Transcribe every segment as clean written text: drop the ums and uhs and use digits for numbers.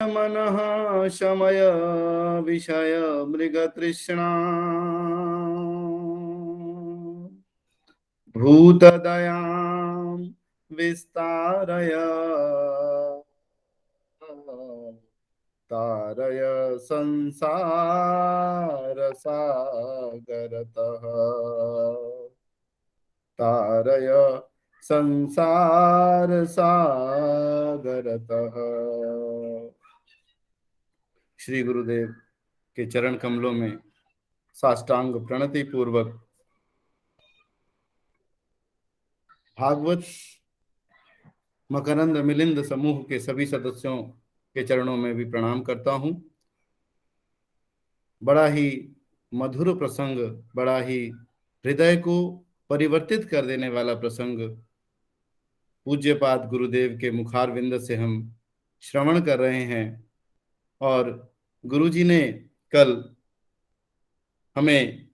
मनः शमय विषय मृगतृष्णा भूतदयां विस्तारय तारय संसार सागरतः तारय संसार सागरतः। श्री गुरुदेव के चरण कमलों में साष्टांग प्रणति पूर्वक भागवत मकरंद मिलिंद समूह के सभी सदस्यों के चरणों में भी प्रणाम करता हूं। बड़ा ही मधुर प्रसंग, बड़ा ही हृदय को परिवर्तित कर देने वाला प्रसंग पूज्यपाद गुरुदेव के मुखारविंद से हम श्रवण कर रहे हैं। और गुरुजी ने कल हमें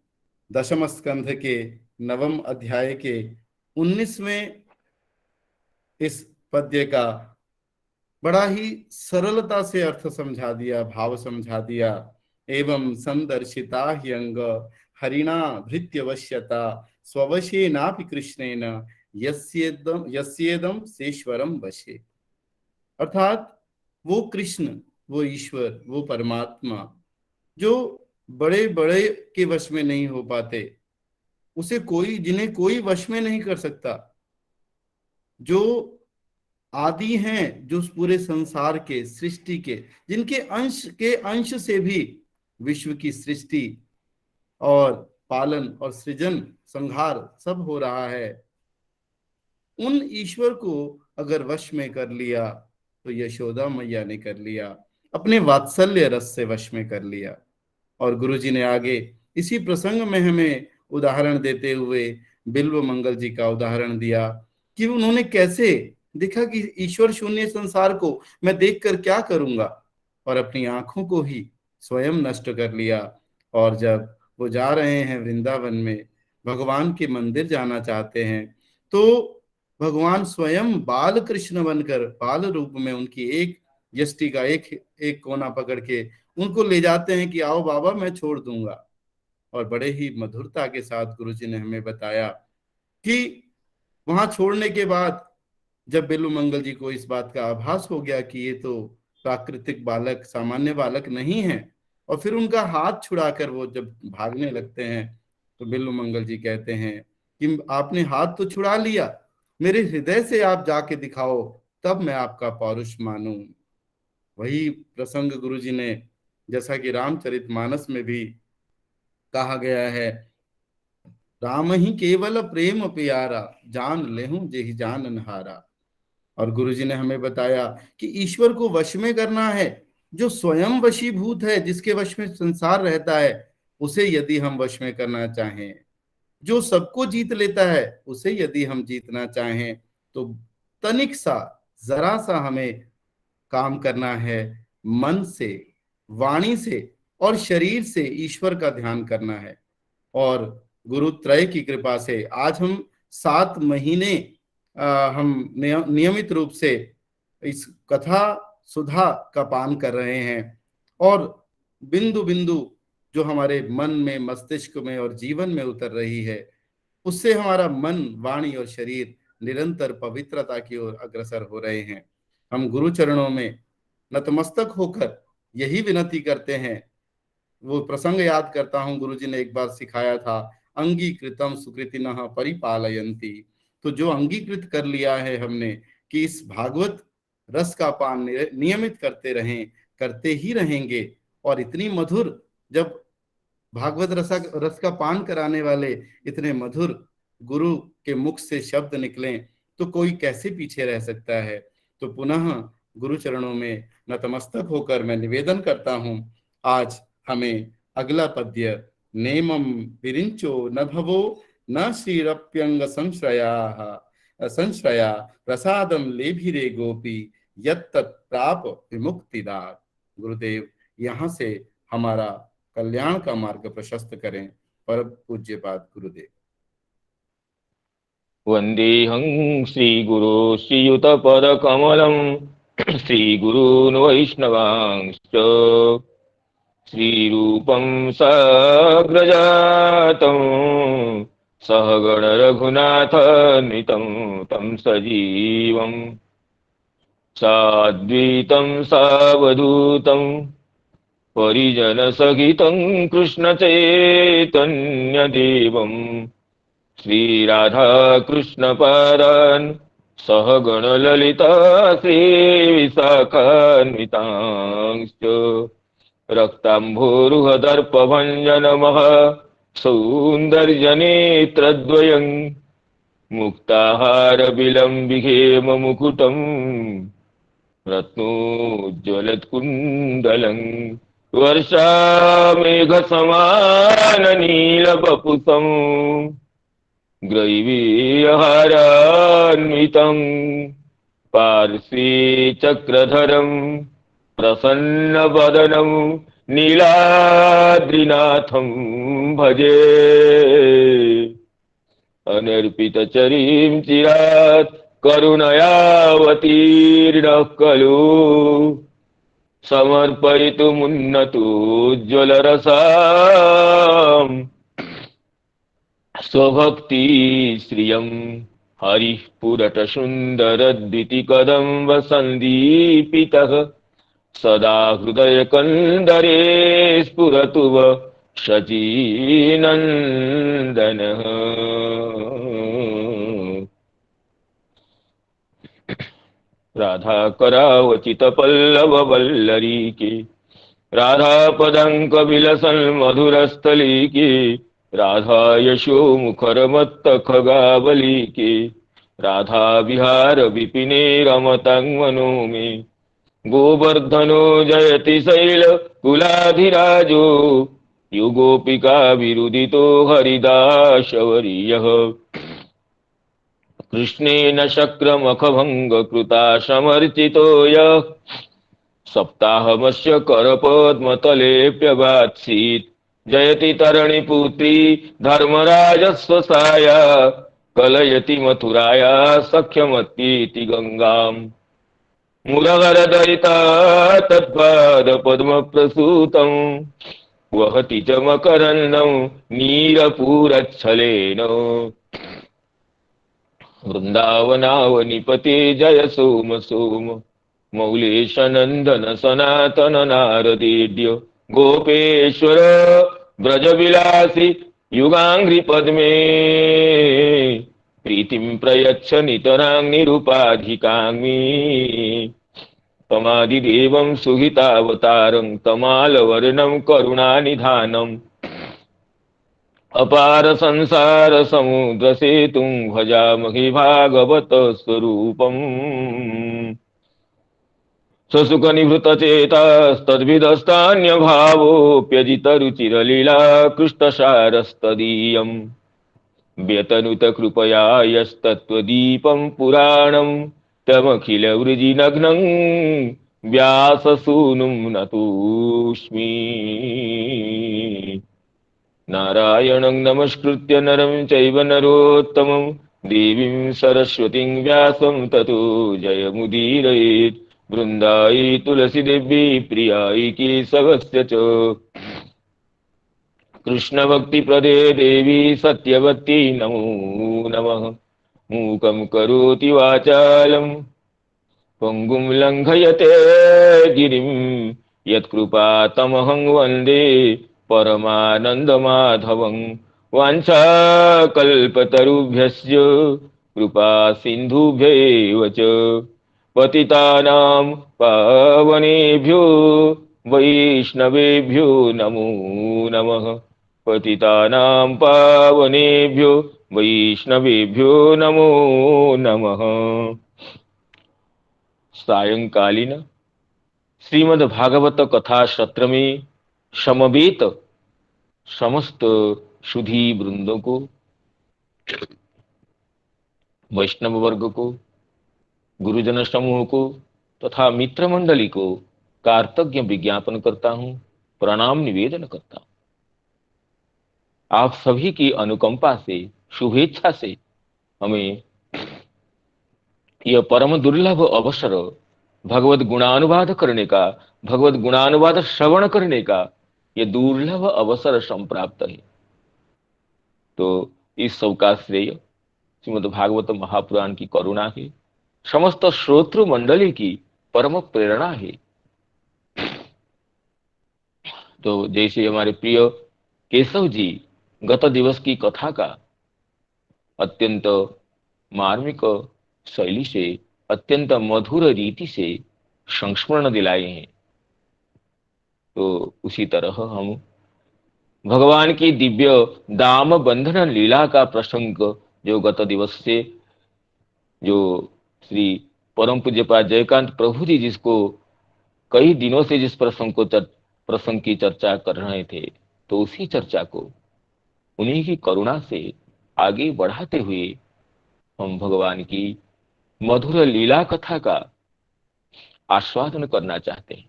दशम स्कंध के नवम अध्याय के 19वें इस पद्य का बड़ा ही सरलता से अर्थ समझा दिया, भाव समझा दिया। एवं संदर्शिता ह्यंग हरिणा भृत्यवश्यता स्ववशे नापि कृष्णेन यस्येदम सेश्वरम वशे। अर्थात वो कृष्ण, वो ईश्वर, वो परमात्मा जो बड़े बड़े के वश में नहीं हो पाते, उसे कोई, जिन्हें कोई वश में नहीं कर सकता, जो आदि हैं, जो पूरे संसार के, सृष्टि के, जिनके अंश से भी विश्व की सृष्टि और पालन और सृजन संहार सब हो रहा है, उन ईश्वर को अगर वश में कर लिया तो यशोदा मैया ने कर लिया, अपने वात्सल्य रस से वश में कर लिया। और गुरुजी ने आगे इसी प्रसंग में हमें उदाहरण देते हुए बिल्व मंगल जी का उदाहरण दिया कि उन्होंने कैसे देखा कि ईश्वर शून्य संसार को मैं देखकर क्या करूंगा, और अपनी आंखों को ही स्वयं नष्ट कर लिया। और जब वो जा रहे हैं वृंदावन में, भगवान के मंदिर जाना चाहते हैं, तो भगवान स्वयं बाल कृष्ण बनकर बाल रूप में उनकी एक यष्टि का एक कोना पकड़ के उनको ले जाते हैं कि आओ बाबा मैं छोड़ दूंगा। और बड़े ही मधुरता के साथ गुरुजी ने हमें बताया कि वहां छोड़ने के बाद जब बेलू मंगल जी को इस बात का आभास हो गया कि ये तो प्राकृतिक बालक, सामान्य बालक नहीं है, और फिर उनका हाथ छुड़ाकर वो जब भागने लगते हैं, तो बेलू मंगल जी कहते हैं कि आपने हाथ तो छुड़ा लिया, मेरे हृदय से आप जाके दिखाओ, तब मैं आपका पौरुष मानूं। वही प्रसंग गुरुजी ने, जैसा कि रामचरितमानस में भी कहा गया है, राम ही केवल प्रेम प्यारा जान लेहूं जेहि जान नहारा। और गुरुजी ने हमें बताया कि ईश्वर को वश में करना है, जो स्वयं वशीभूत है, जिसके वश में संसार रहता है, उसे यदि हम वश में करना चाहें, जो सबको जीत लेता है, उसे यदि हम जीतना चाहें, तो तनिक सा, जरा सा हमें काम करना है, मन से, वाणी से और शरीर से ईश्वर का ध्यान करना है। और गुरु त्रय की कृपा से आज हम 7 महीने हम नियमित रूप से इस कथा सुधा का पान कर रहे हैं, और बिंदु बिंदु जो हमारे मन में, मस्तिष्क में और जीवन में उतर रही है, उससे हमारा मन, वाणी और शरीर निरंतर पवित्रता की ओर अग्रसर हो रहे हैं। हम गुरु चरणों में नतमस्तक होकर यही विनती करते हैं। वो प्रसंग याद करता हूँ, गुरुजी ने एक बार सिखाया था, अंगीकृतम सुकृतिनः परिपालयन्ति। तो जो अंगीकृत कर लिया है हमने कि इस भागवत रस का पान नियमित करते रहें, करते ही रहेंगे, और इतनी मधुर, जब भागवत रस का पान कराने वाले इतने मधुर गुरु के मुख से शब्द निकलें, तो कोई कैसे पीछे रह सकता है। तो पुनः गुरु चरणों में नतमस्तक होकर मैं निवेदन करता हूँ, आज हमें अगला पद्य, नेमं विरिंचो न भवो न श्रीरप्यंग संश्रया प्रसादम लेभिरे गोपी यत्तत् प्राप विमुक्तिदात। गुरुदेव यहाँ से हमारा कल्याण का मार्ग प्रशस्त करें। परम पूज्यपाद गुरुदेव। वन्देऽहं श्रीगुरो श्रीयुतपदकमलम् श्रीगुरून् वैष्णवांश्च श्रीरूपं साग्रजातं सहगण रघुनाथान्वितं तं सजीवम् साद्वैतं सावधूतं परिजनसहितं कृष्णचैतन्यदेवं श्रीराधाकृष्णपादान् सहगणललिता श्रीविशाखान्वितांश्च रक्ताम्भोरुहदर्पभञ्जनमः सौन्दर्यनेत्रद्वयम् मुक्ताहारविलम्बिघेममुकुटम् रत्नोज्ज्वलत्कुण्डलम् वर्षामेघसमाननीलवपुषम् ग्रैवीयहारान्वितम् पार्श्वे चक्रधरम् प्रसन्नवदनं नीलाद्रिनाथं भजे अनर्पितचरीं चिरात् करुणयावतीर्णः खलु समर्पयितुमुन्नतोज्ज्वलरसां स्वभक्तिश्रियं हरिः पुरटसुन्दरद्वितिकदम्बसन्दीपितः सदा हृदयकन्दरे स्फुरतु व शचीनन्दनः राधाकरावचितपल्लववल्लरीके राधापदङ्कविलसन्मधुरस्थलीके राधायशोमुखरमत्तखगावलीके राधाविहारविपिने रमतां मनो मे गोवर्धनो जयति शैलकुलाधिराजो युगोपिका विरुदितो हरिदासवर्यः कृष्णेन शक्रमखभङ्गकृता समर्चितो यः सप्ताहमस्य करपद्मतलेऽप्यवात्सीत् जयति तरणिपुत्री धर्मराजस्वसाया कलयति मथुराया सख्यमत्येति गङ्गाम् मुरहरदयिता तत्पादपद्मप्रसूतम् वहति च मकरन्दं नीरपूरच्छलेन वृन्दावनावनिपते जय सोम सोम मौलेशनन्दन सनातन नारदेड्य गोपेश्वर ब्रजविलासि युगाङ्घ्रिपद्मे प्रीतिं प्रयच्छ नितरां निरुपाधिकाङ्मी तमादिदेवं सुहितावतारं तमालवर्णं करुणानिधानम् अपार संसार समुद्र सेतुं भजामहि भागवत स्वरूपम् स्वसुखनिभृतचेतास्तद्विदस्तान्यभावोऽप्यजितरुचिरलीला कृष्णसारस्तदीयम् व्यतनुत कृपया यस्तत्त्वदीपं पुराणं तमखिलवृजिनग्नं व्याससूनुं नतोऽस्मि नारायणं नमस्कृत्य नरं चैव नरोत्तमं देवीं सरस्वतीं व्यासं ततो जयमुदीरयेत् वृन्दायै तुलसीदेवी प्रियायै केशवस्य च कृष्णभक्तिप्रदे देवी सत्यवती नमो नमः मूकं करोति वाचालं पङ्गुं लङ्घयते गिरिं यत्कृपातमहं वन्दे परमानन्दमाधवं वाञ्छाकल्पतरुभ्यश्च कृपा सिन्धुभ्यैव च पतितानां पावनेभ्यो वैष्णवेभ्यो नमो नमः पतितानां पावनेभ्यो वैष्णवेभ्यो नमो नमः। सायंकालीन श्रीमद् भागवत कथा सत्र में समवेत समस्त सुधी वृंदों को, वैष्णव वर्ग को, गुरुजन समूह को तथा मित्र मंडली को कार्तज्ञ विज्ञापन करता हूं, प्रणाम निवेदन करता हूं। आप सभी की अनुकंपा से, शुभेच्छा से हमें यह परम दुर्लभ अवसर भगवत गुणानुवाद करने का, भगवत गुणानुवाद श्रवण करने का ये दुर्लभ अवसर संप्राप्त है। तो इस सब का श्रेय श्रीमद् भागवत महापुराण की करुणा है, समस्त श्रोतृ मंडली की परम प्रेरणा है। तो जैसे हमारे प्रिय केशव जी गत दिवस की कथा का अत्यंत मार्मिक शैली से, अत्यंत मधुर रीति से संस्मरण दिलाए हैं, तो उसी तरह हम भगवान की दिव्य दाम बंधन लीला का प्रसंग जो गत दिवस से जो श्री परम पूज्यपाद जयकांत प्रभु जी जिसको कई दिनों से जिस प्रसंग की चर्चा कर रहे थे, तो उसी चर्चा को उन्हीं की करुणा से आगे बढ़ाते हुए हम भगवान की मधुर लीला कथा का आस्वादन करना चाहते हैं।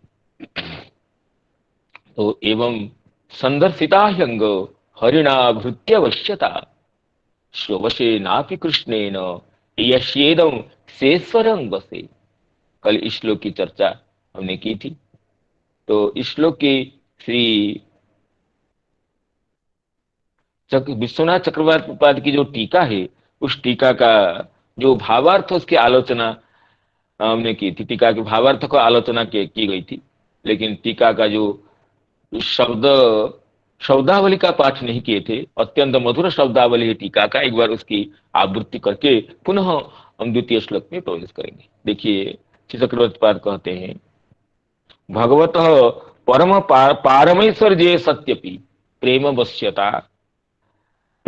तो एवं संदर्शिता ह्यंग हरिणाभृत्यवश्यता स्वशे नापि कृष्णेन यश्येदं शेश्वरं वसे। कल इस श्लोक की चर्चा हमने की थी। तो इस श्लोक की श्री विश्वनाथ चक्रवर्ती की जो टीका है, उस टीका का जो भावार्थ उसकी आलोचना हमने की थी। टीका के भावार्थ को आलोचना की गई थी, लेकिन टीका का जो शब्दावली का पाठ नहीं किए थे। अत्यंत मधुर शब्दावली है टीका का। एक बार उसकी आवृत्ति करके पुनः हम द्वितीय श्लोक में प्रवेश करेंगे। देखिए श्री चक्रवर्ती पाद कहते हैं, भगवत परम पारमेश्वर्ये सत्यपि प्रेम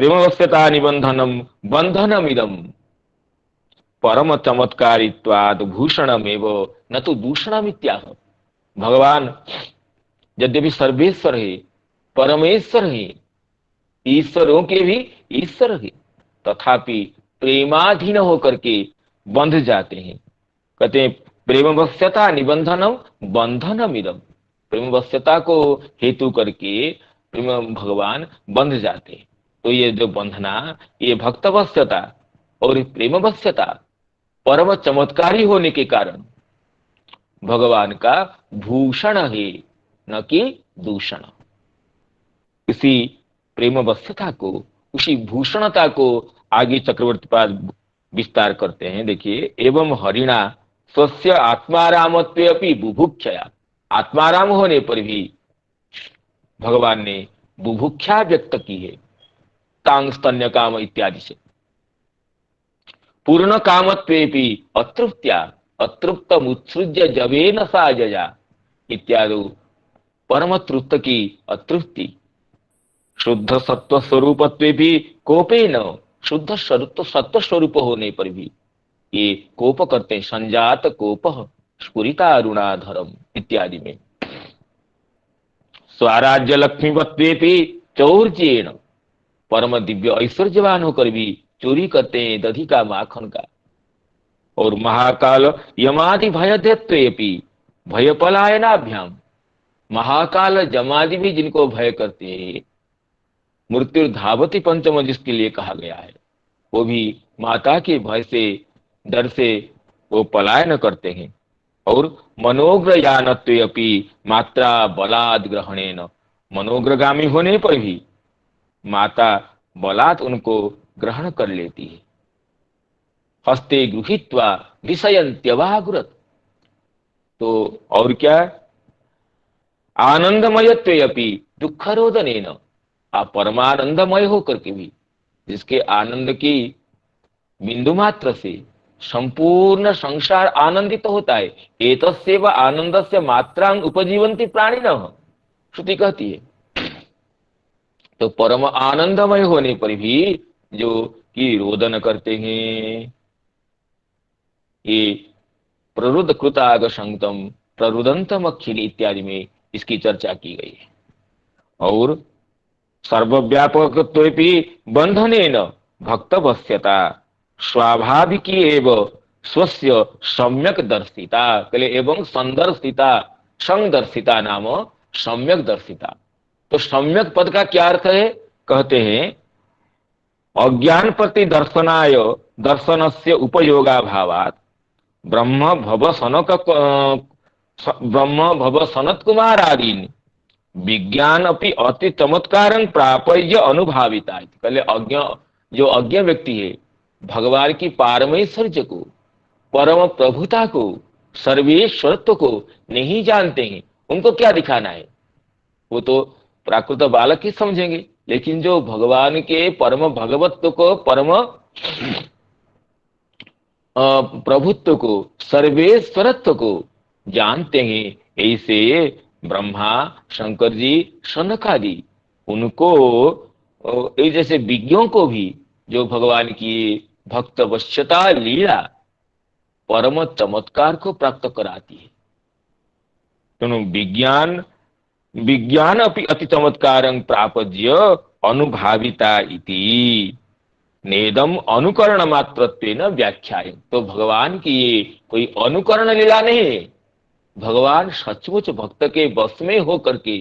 वश्यता निबंधनम बंधनमिदम परम चमत्कारित्वाद भूषणमेव न तो दूषणमित्याह। भगवान यद्यपि सर्वेश्वर है, परमेश्वर है, ईश्वरों के भी ईश्वर है, तथापि प्रेमाधीन होकर के बंध जाते हैं। कहते हैं प्रेम वश्यता निबंधनम बंधनमिदम। प्रेम वश्यता को हेतु करके प्रेम भगवान बंध जाते हैं। तो ये जो बंधना, ये भक्त वश्यता और प्रेम वश्यता परम चमत्कारी होने के कारण भगवान का भूषण है, न कि दूषण। इसी प्रेम वश्यता को, उसी भूषणता को आगे चक्रवर्ती पाद विस्तार करते हैं। देखिए, एवं हरिणा स्वस्य आत्मारामत्वे अपि बुभुक्षया। आत्माराम होने पर भी भगवान ने बुभुक्षा व्यक्त की है, तांग स्तन्य काम इत्यादि से। पूर्ण कामत्वेपि अतृप्त्या अतृप्तम उत्सृज्य जवेन सा जया इत्यादि। परम तृप्त की अतृप्ति, शुद्ध सत्व स्वरूपत्वे भी कोपे न, शुद्ध सत्व स्वरूप होने पर भी ये कोप करते हैं। संजात कोप स्फुरिता अरुणाधरम इत्यादि में। स्वराज्य लक्ष्मीवत्वे भी चौर्येण, परम दिव्य ऐश्वर्यवान होकर भी चोरी करते हैं दधी का, माखन का। और महाकाल यमादि भयध्यत्वेपि भय पलायनाभ्याम। महाकाल जमादि भी जिनको भय करते हैं, मृत्यु धावती पंचम जिसके लिए कहा गया है, वो भी माता के भय से, डर से वो पलायन करते हैं। और मनोग्र यानत्वे अपि मात्रा बलाद ग्रहणेन। मनोग्रगामी होने पर भी माता बलात् उनको ग्रहण कर लेती है। हस्ते गृहीत्वा विषयन्त्यवागुरत। तो और क्या, आनंदमयत्वे अपि दुःखरोदनेन। आप परमानंदमय होकर के भी, जिसके आनंद की बिंदु मात्र से संपूर्ण संसार आनंदित होता है। एतस्यैव आनंदस्य मात्रां उपजीवन्ति प्राणिनः, श्रुति कहती है। तो परम आनंदमय होने पर भी जो कि रोदन करते हैं, ये प्ररुद कृताग संगतम प्ररुदंतम अखिल इत्यादि में इसकी चर्चा की गई है। और सर्वव्यापकत्वेपि बंधनेन भक्तवश्यता स्वाभाविकी एव स्वस्य सम्यक दर्शिता। कले एवं संदर्शिता, संदर्शिता नाम सम्यक दर्शिता। तो सम्यक पद का क्या अर्थ है? कहते हैं अज्ञान प्रति दर्शनाय दर्शनस्य उपयोगा भावात ब्रह्म भव सनक ब्रह्म भव सनत कुमार आदि विज्ञान अपनी अति चमत्कार प्रापय्य अनुभाविता। पहले अज्ञ, जो अज्ञ व्यक्ति है भगवान की पारमेश्वर्य को, परम प्रभुता को, सर्वेश्वरत्व को नहीं जानते हैं, उनको क्या दिखाना है? वो तो प्राकृत बालक ही समझेंगे। लेकिन जो भगवान के परम भगवत्व को, परम प्रभुत्व को, सर्वेश्वरत्व को जानते हैं, ऐसे ब्रह्मा, शंकर जी, सनकादि, उनको ये जैसे विज्ञों को भी जो भगवान की भक्त वश्यता लीला परम चमत्कार को प्राप्त कराती है। तो विज्ञान विज्ञान अपि अति चमत्कारं प्रापज्य अनुभाविता इति नेदम अनुकरण मात्रत्वेन व्याख्याय। तो भगवान की ये कोई अनुकरण लीला नहीं है। भगवान सचमुच भक्त के बस में होकर के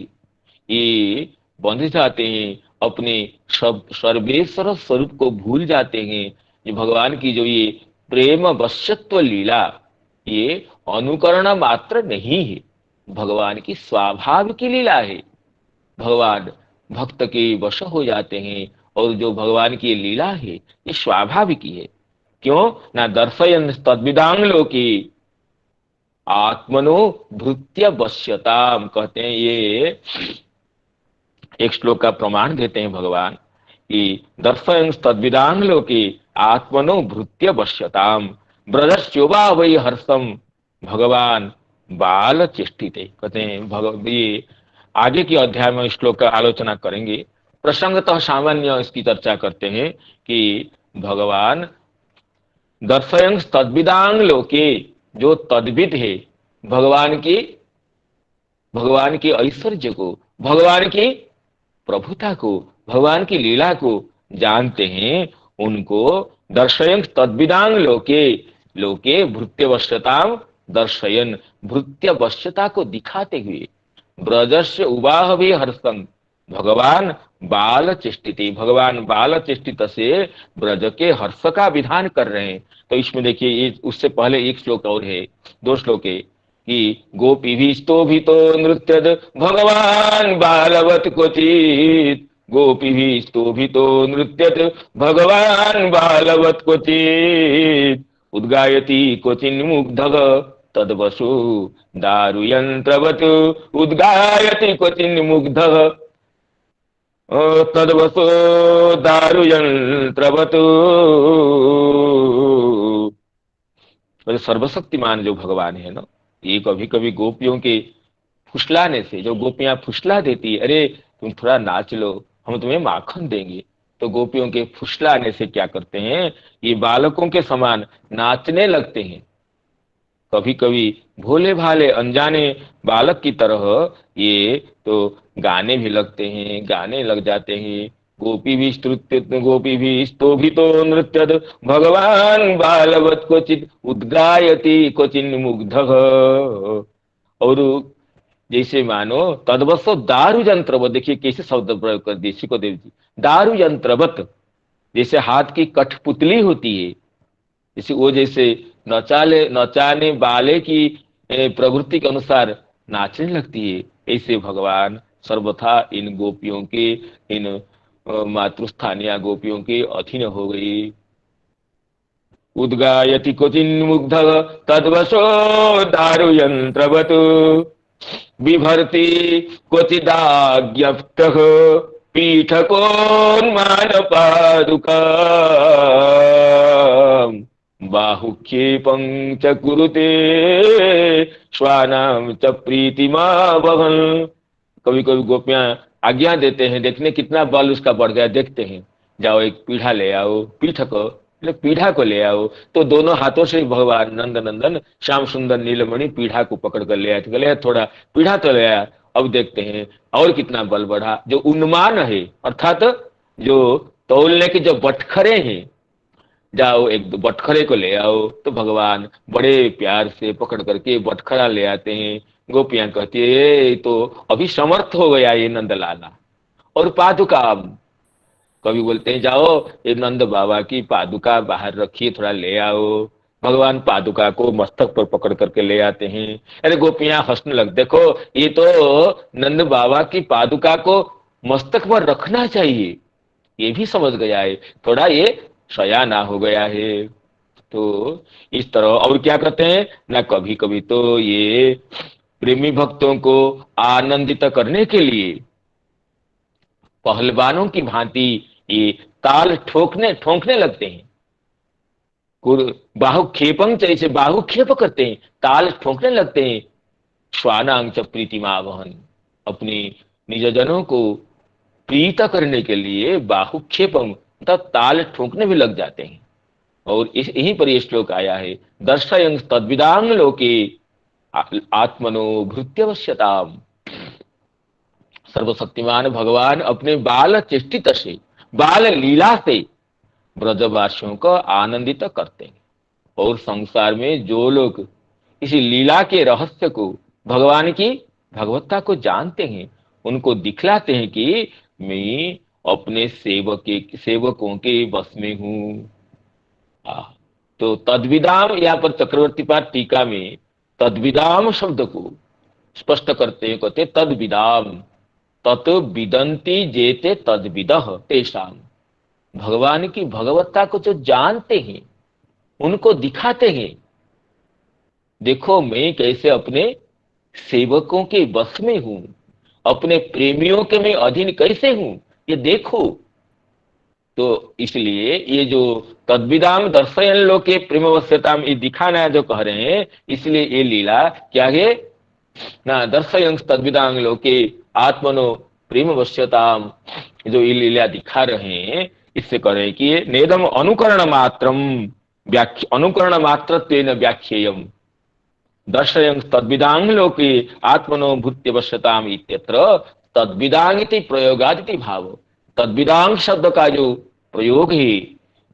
ये बंध जाते हैं, अपने सब सर्वेश्वर स्वरूप को भूल जाते हैं। ये भगवान की जो ये प्रेम वश्यत्व लीला, ये अनुकरण मात्र नहीं है, भगवान की स्वाभाविक लीला है। भगवान भक्त के वश हो जाते हैं, और जो भगवान की लीला है ये स्वाभाविक ही है। क्यों ना दर्शयन तद्विदांग लोके आत्मनो भृत्य वश्यताम, कहते हैं ये एक श्लोक का प्रमाण देते हैं भगवान कि दर्शयन तद्विदांग लोके आत्मनो भृत्य वश्यताम ब्रजस्योवा वै हर्षम भगवान बाल चेष्टिते। कहते हैं ये आगे के अध्याय में श्लोक का आलोचना करेंगे। प्रसंगतः सामान्य इसकी चर्चा करते हैं कि भगवान दर्शयं तद्विदांग लोके, जो तद्विद है भगवान की ऐश्वर्य को, भगवान की प्रभुता को, भगवान की लीला को जानते हैं, उनको दर्शयं तद्विदांग लोके, लोके भृत्यवश्यताम दर्शयन, भृत्यवश्यता को दिखाते हुए ब्रजस्य उवाह भी हर्षं भगवान बाल चेष्टिते, भगवान बाल चेष्टित से ब्रज के हर्ष का विधान कर रहे हैं। तो इसमें देखिए ये उससे पहले एक श्लोक और है, दो श्लोक है कि गोपी भी स्तोभितो नृत्यद भगवान बालवत क्वचित, गोपी भी स्तोभितो नृत्यत भगवान बालवत क्वचित, उद्गायति क्वचिन् मुग्धः तद्वसु दारुयंत्रवत्, उद्गायति क्वचिन् मुग्धः तद्वसो दारुयंत्रवत्। सर्वशक्तिमान जो भगवान है ना, ये कभी कभी गोपियों के फुसलाने से, जो गोपियां फुसला देती है, अरे तुम थोड़ा नाच लो, हम तुम्हें माखन देंगे, तो गोपियों के फुसलाने से क्या करते हैं, ये बालकों के समान नाचने लगते हैं। कभी कभी भोले भाले अनजाने बालक की तरह ये तो गाने भी लगते हैं, गाने लग जाते हैं। गोपी भी स्तोभितो नृत्यद भगवान बालवत क्वचित, उद्गायति क्वचिन् मुग्धः। और जैसे मानो तद्वसो दारु यंत्रवत, देखिए कैसे शब्द प्रयोग कर दिए सुखदेव जी, दारु यंत्रवत, जैसे हाथ की कठपुतली होती है, जैसे वो जैसे नचाने वाले की प्रवृत्ति के अनुसार नाचने लगती है, ऐसे भगवान सर्वथा इन गोपियों के, इन मातृस्थानीय गोपियों के अधीन हो गई। उद्गायति क्वचिन् मुग्धः तद्वशो दारु यंत्रवत्, बिभर्ति क्वचिदाज्ञप्तः पीठकोन्मान पादुका, बाहुक्षेपं च कुरुते श्वानां च प्रीतिमा वहन्। कभी कभी गोपियां आज्ञा देते हैं, देखने कितना बल उसका बढ़ गया, देखते हैं, जाओ एक पीढ़ा ले आओ, पीढ़ा को ले आओ। तो दोनों हाथों से भगवान नंद नंदन श्याम सुंदर नीलमणि पीढ़ा को पकड़ कर ले आए, तो गले थोड़ा पीढ़ा तो ले आया, अब देखते हैं और कितना बल बढ़ा। जो उन्मान है, अर्थात जो तौलने के जो बटखरे हैं, जाओ एक बटखरे को ले आओ, तो भगवान बड़े प्यार से पकड़ करके बटखरा ले आते हैं। गोपियां कहती है तो अभी समर्थ हो गया ये नंदलाला। और पादुका, कभी बोलते हैं जाओ ये नंद बाबा की पादुका बाहर रखिए, थोड़ा ले आओ, भगवान पादुका को मस्तक पर पकड़ करके ले आते हैं। अरे गोपियां हंसने लग, देखो ये तो नंद बाबा की पादुका को मस्तक पर रखना चाहिए, ये भी समझ गया है, थोड़ा ये सयाना हो गया है। तो इस तरह और क्या कहते हैं ना, कभी कभी तो ये प्रेमी भक्तों को आनंदित करने के लिए पहलवानों की भांति ये ताल ठोकने ठोंकने लगते हैं। बाहुक्षेपम जैसे बाहुक्षेप करते हैं, ताल ठोकने लगते हैं। श्वानांग च प्रीतिमा वहन, अपनी निजजनों को प्रीत करने के लिए बाहुक्षेपम तब ताल ठोकने भी लग जाते हैं। और इस यहीं पर यह श्लोक आया है, दर्शयं तद्विदांग लोके आत्मनो भृत्यवश्यताम। सर्वशक्तिमान भगवान अपने बाल चेष्टित से, बाल लीला से ब्रजवासियों को आनंदित करते हैं। और संसार में जो लोग इसी लीला के रहस्य को, भगवान की भगवत्ता को जानते हैं, उनको दिखलाते हैं कि मैं अपने सेवकों के बस में हूं। तो तद्विदाम, यहाँ पर चक्रवर्ती पाद टीका में तद्विदाम शब्द को स्पष्ट करते हैं, कहते तद्विदाम तत् विदंती जेते तद्विदः तेषाम। भगवान की भगवत्ता को जो जानते हैं उनको दिखाते हैं, देखो मैं कैसे अपने सेवकों के बस में हूं, अपने प्रेमियों के मैं अधीन कैसे हूं, ये देखो। तो इसलिए ये जो तद्विदाम दर्शयन लोके प्रेमवश्यताम, ये दिखाना जो कह रहे हैं, इसलिए ये लीला क्या है ना, दर्शयन तद्विदांग लोके आत्मनो प्रेमवश्यताम, जो ये लीला दिखा रहे हैं, इससे कह रहे हैं कि नेदम अनुकरण मात्रम अनुकरण मात्रत्वेन व्याख्येयम दर्शयं तद्विदांग लोके आत्मनो भूत्यवश्यताम इत्यत्र तद्विदांग इति प्रयोगादिति भाव। तद्विदांग शब्द का जो प्रयोग है,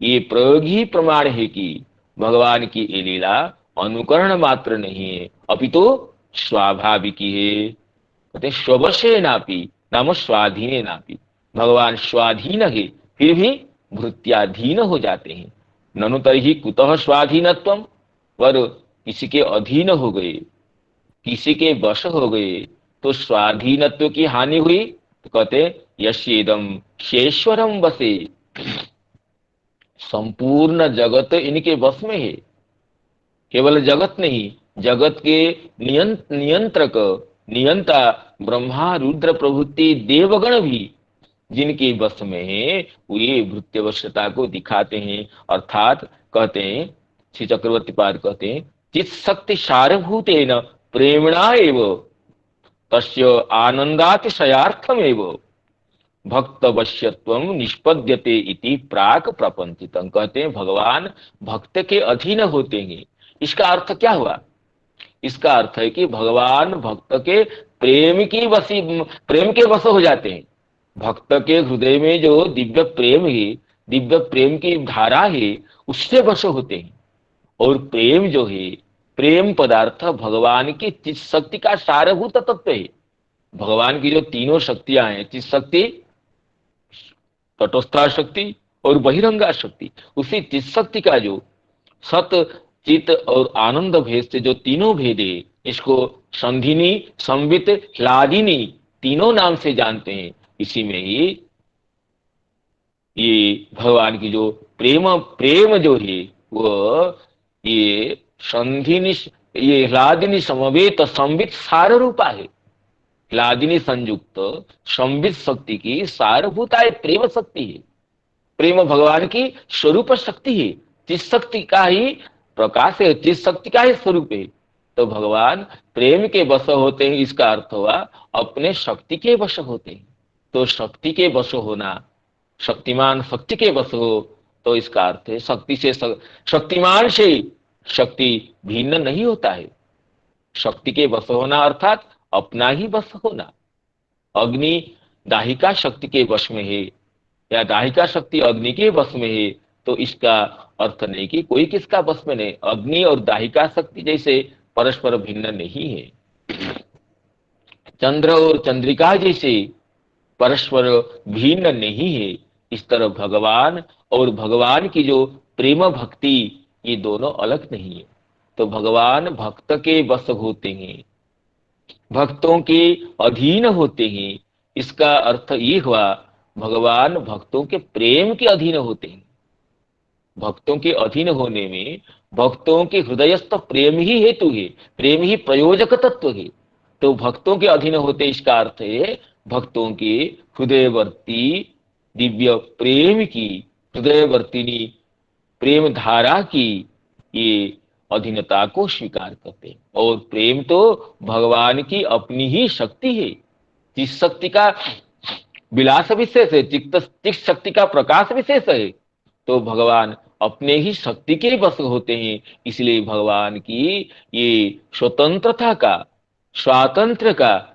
ये प्रयोग ही प्रमाण है कि भगवान की ये लीला अनुकरण मात्र नहीं है, अपितु स्वाभाविकी है। कहते स्ववशे नापि नाम स्वाधीने नापि, भगवान स्वाधीन है फिर भी भृत्याधीन हो जाते हैं। ननु तर्हि कुतः स्वाधीनत्वम, पर किसी के अधीन हो गए, किसी के वश हो गए तो स्वाधीनत्व की हानि हुई। तो कहते यस्येदम क्षेश्वरम वसे, संपूर्ण जगत इनके वश में है। केवल जगत नहीं, जगत के नियंत्रक नियंता ब्रह्मा रुद्र प्रभृति देवगण भी जिनके वश में है, वो ये भृत्यवश्यता को दिखाते हैं। अर्थात कहते हैं, श्री चक्रवर्ती पाद कहते हैं, चित शक्ति सारभूतेन प्रेमणा एव तस्य आनंदातिशयार्थमेव भक्त वश्यत्वम निष्पद्यते इति प्राक प्रपंचितम। कहते हैं भगवान भक्त के अधीन होते हैं। इसका अर्थ क्या हुआ? इसका अर्थ है कि भगवान भक्त के प्रेम के वश हो जाते हैं। भक्त के हृदय में जो दिव्य प्रेम है, दिव्य प्रेम की धारा है, उससे वश होते हैं। और प्रेम जो है, प्रेम पदार्थ भगवान की चित शक्ति का सारभूत तत्व है। भगवान की जो तीनों शक्तियां हैं, चित शक्ति, तटस्था शक्ति और बहिरंगा शक्ति, उसी चित शक्ति का जो सत चित और आनंद भेद से जो तीनों भेद है, इसको संधिनी संवित ह्लादिनी तीनों नाम से जानते हैं। इसी में ही ये भगवान की जो प्रेम जो है, वो ये संधिनी, ये ह्लादिनी समवेत संवित सार रूपा है। ह्लादिनी संयुक्त संवित शक्ति की सारभूता है, प्रेम शक्ति है। प्रेम भगवान की स्वरूप शक्ति है, जिस शक्ति का ही प्रकाश है, जिस शक्ति का ही स्वरूप है। तो भगवान प्रेम के वश होते हैं, इसका अर्थ हुआ अपने शक्ति के वश होते हैं। तो शक्ति के वश होना, शक्तिमान शक्ति के वश हो, तो इसका अर्थ है शक्ति से शक्तिमान से शक्ति भिन्न नहीं होता है। शक्ति के वश होना अर्थात अपना ही वश होना। अग्नि दाहिका शक्ति के वश में है या दाहिका शक्ति अग्नि के वश में है, तो इसका अर्थ नहीं कि कोई किसका वश में नहीं। अग्नि और दाहिका शक्ति जैसे परस्पर भिन्न नहीं है। चंद्र और चंद्रिका जैसे परस्पर भिन्न नहीं है। इस तरह भगवान और भगवान की जो प्रेम भक्ति ये दोनों अलग नहीं है। तो भगवान भक्त के बस होते हैं, भक्तों के अधीन होते हैं। इसका अर्थ ये हुआ, भगवान भक्तों के प्रेम के अधीन होते हैं। भक्तों के अधीन होने में भक्तों के हृदयस्थ प्रेम ही हेतु है, प्रेम ही प्रयोजक तत्व है। तो भक्तों के अधीन होते, इसका अर्थ है भक्तों के हृदयवर्ती दिव्य प्रेम की, हृदयवर्तिनी प्रेम धारा की ये अधीनता को स्वीकार करते हैं। और प्रेम तो भगवान की अपनी ही शक्ति है, जिस शक्ति का विलास विशेष है, जिस शक्ति का प्रकाश विशेष है। तो भगवान अपने ही शक्ति के बस होते हैं। इसलिए भगवान की ये स्वतंत्रता का, स्वातंत्र का,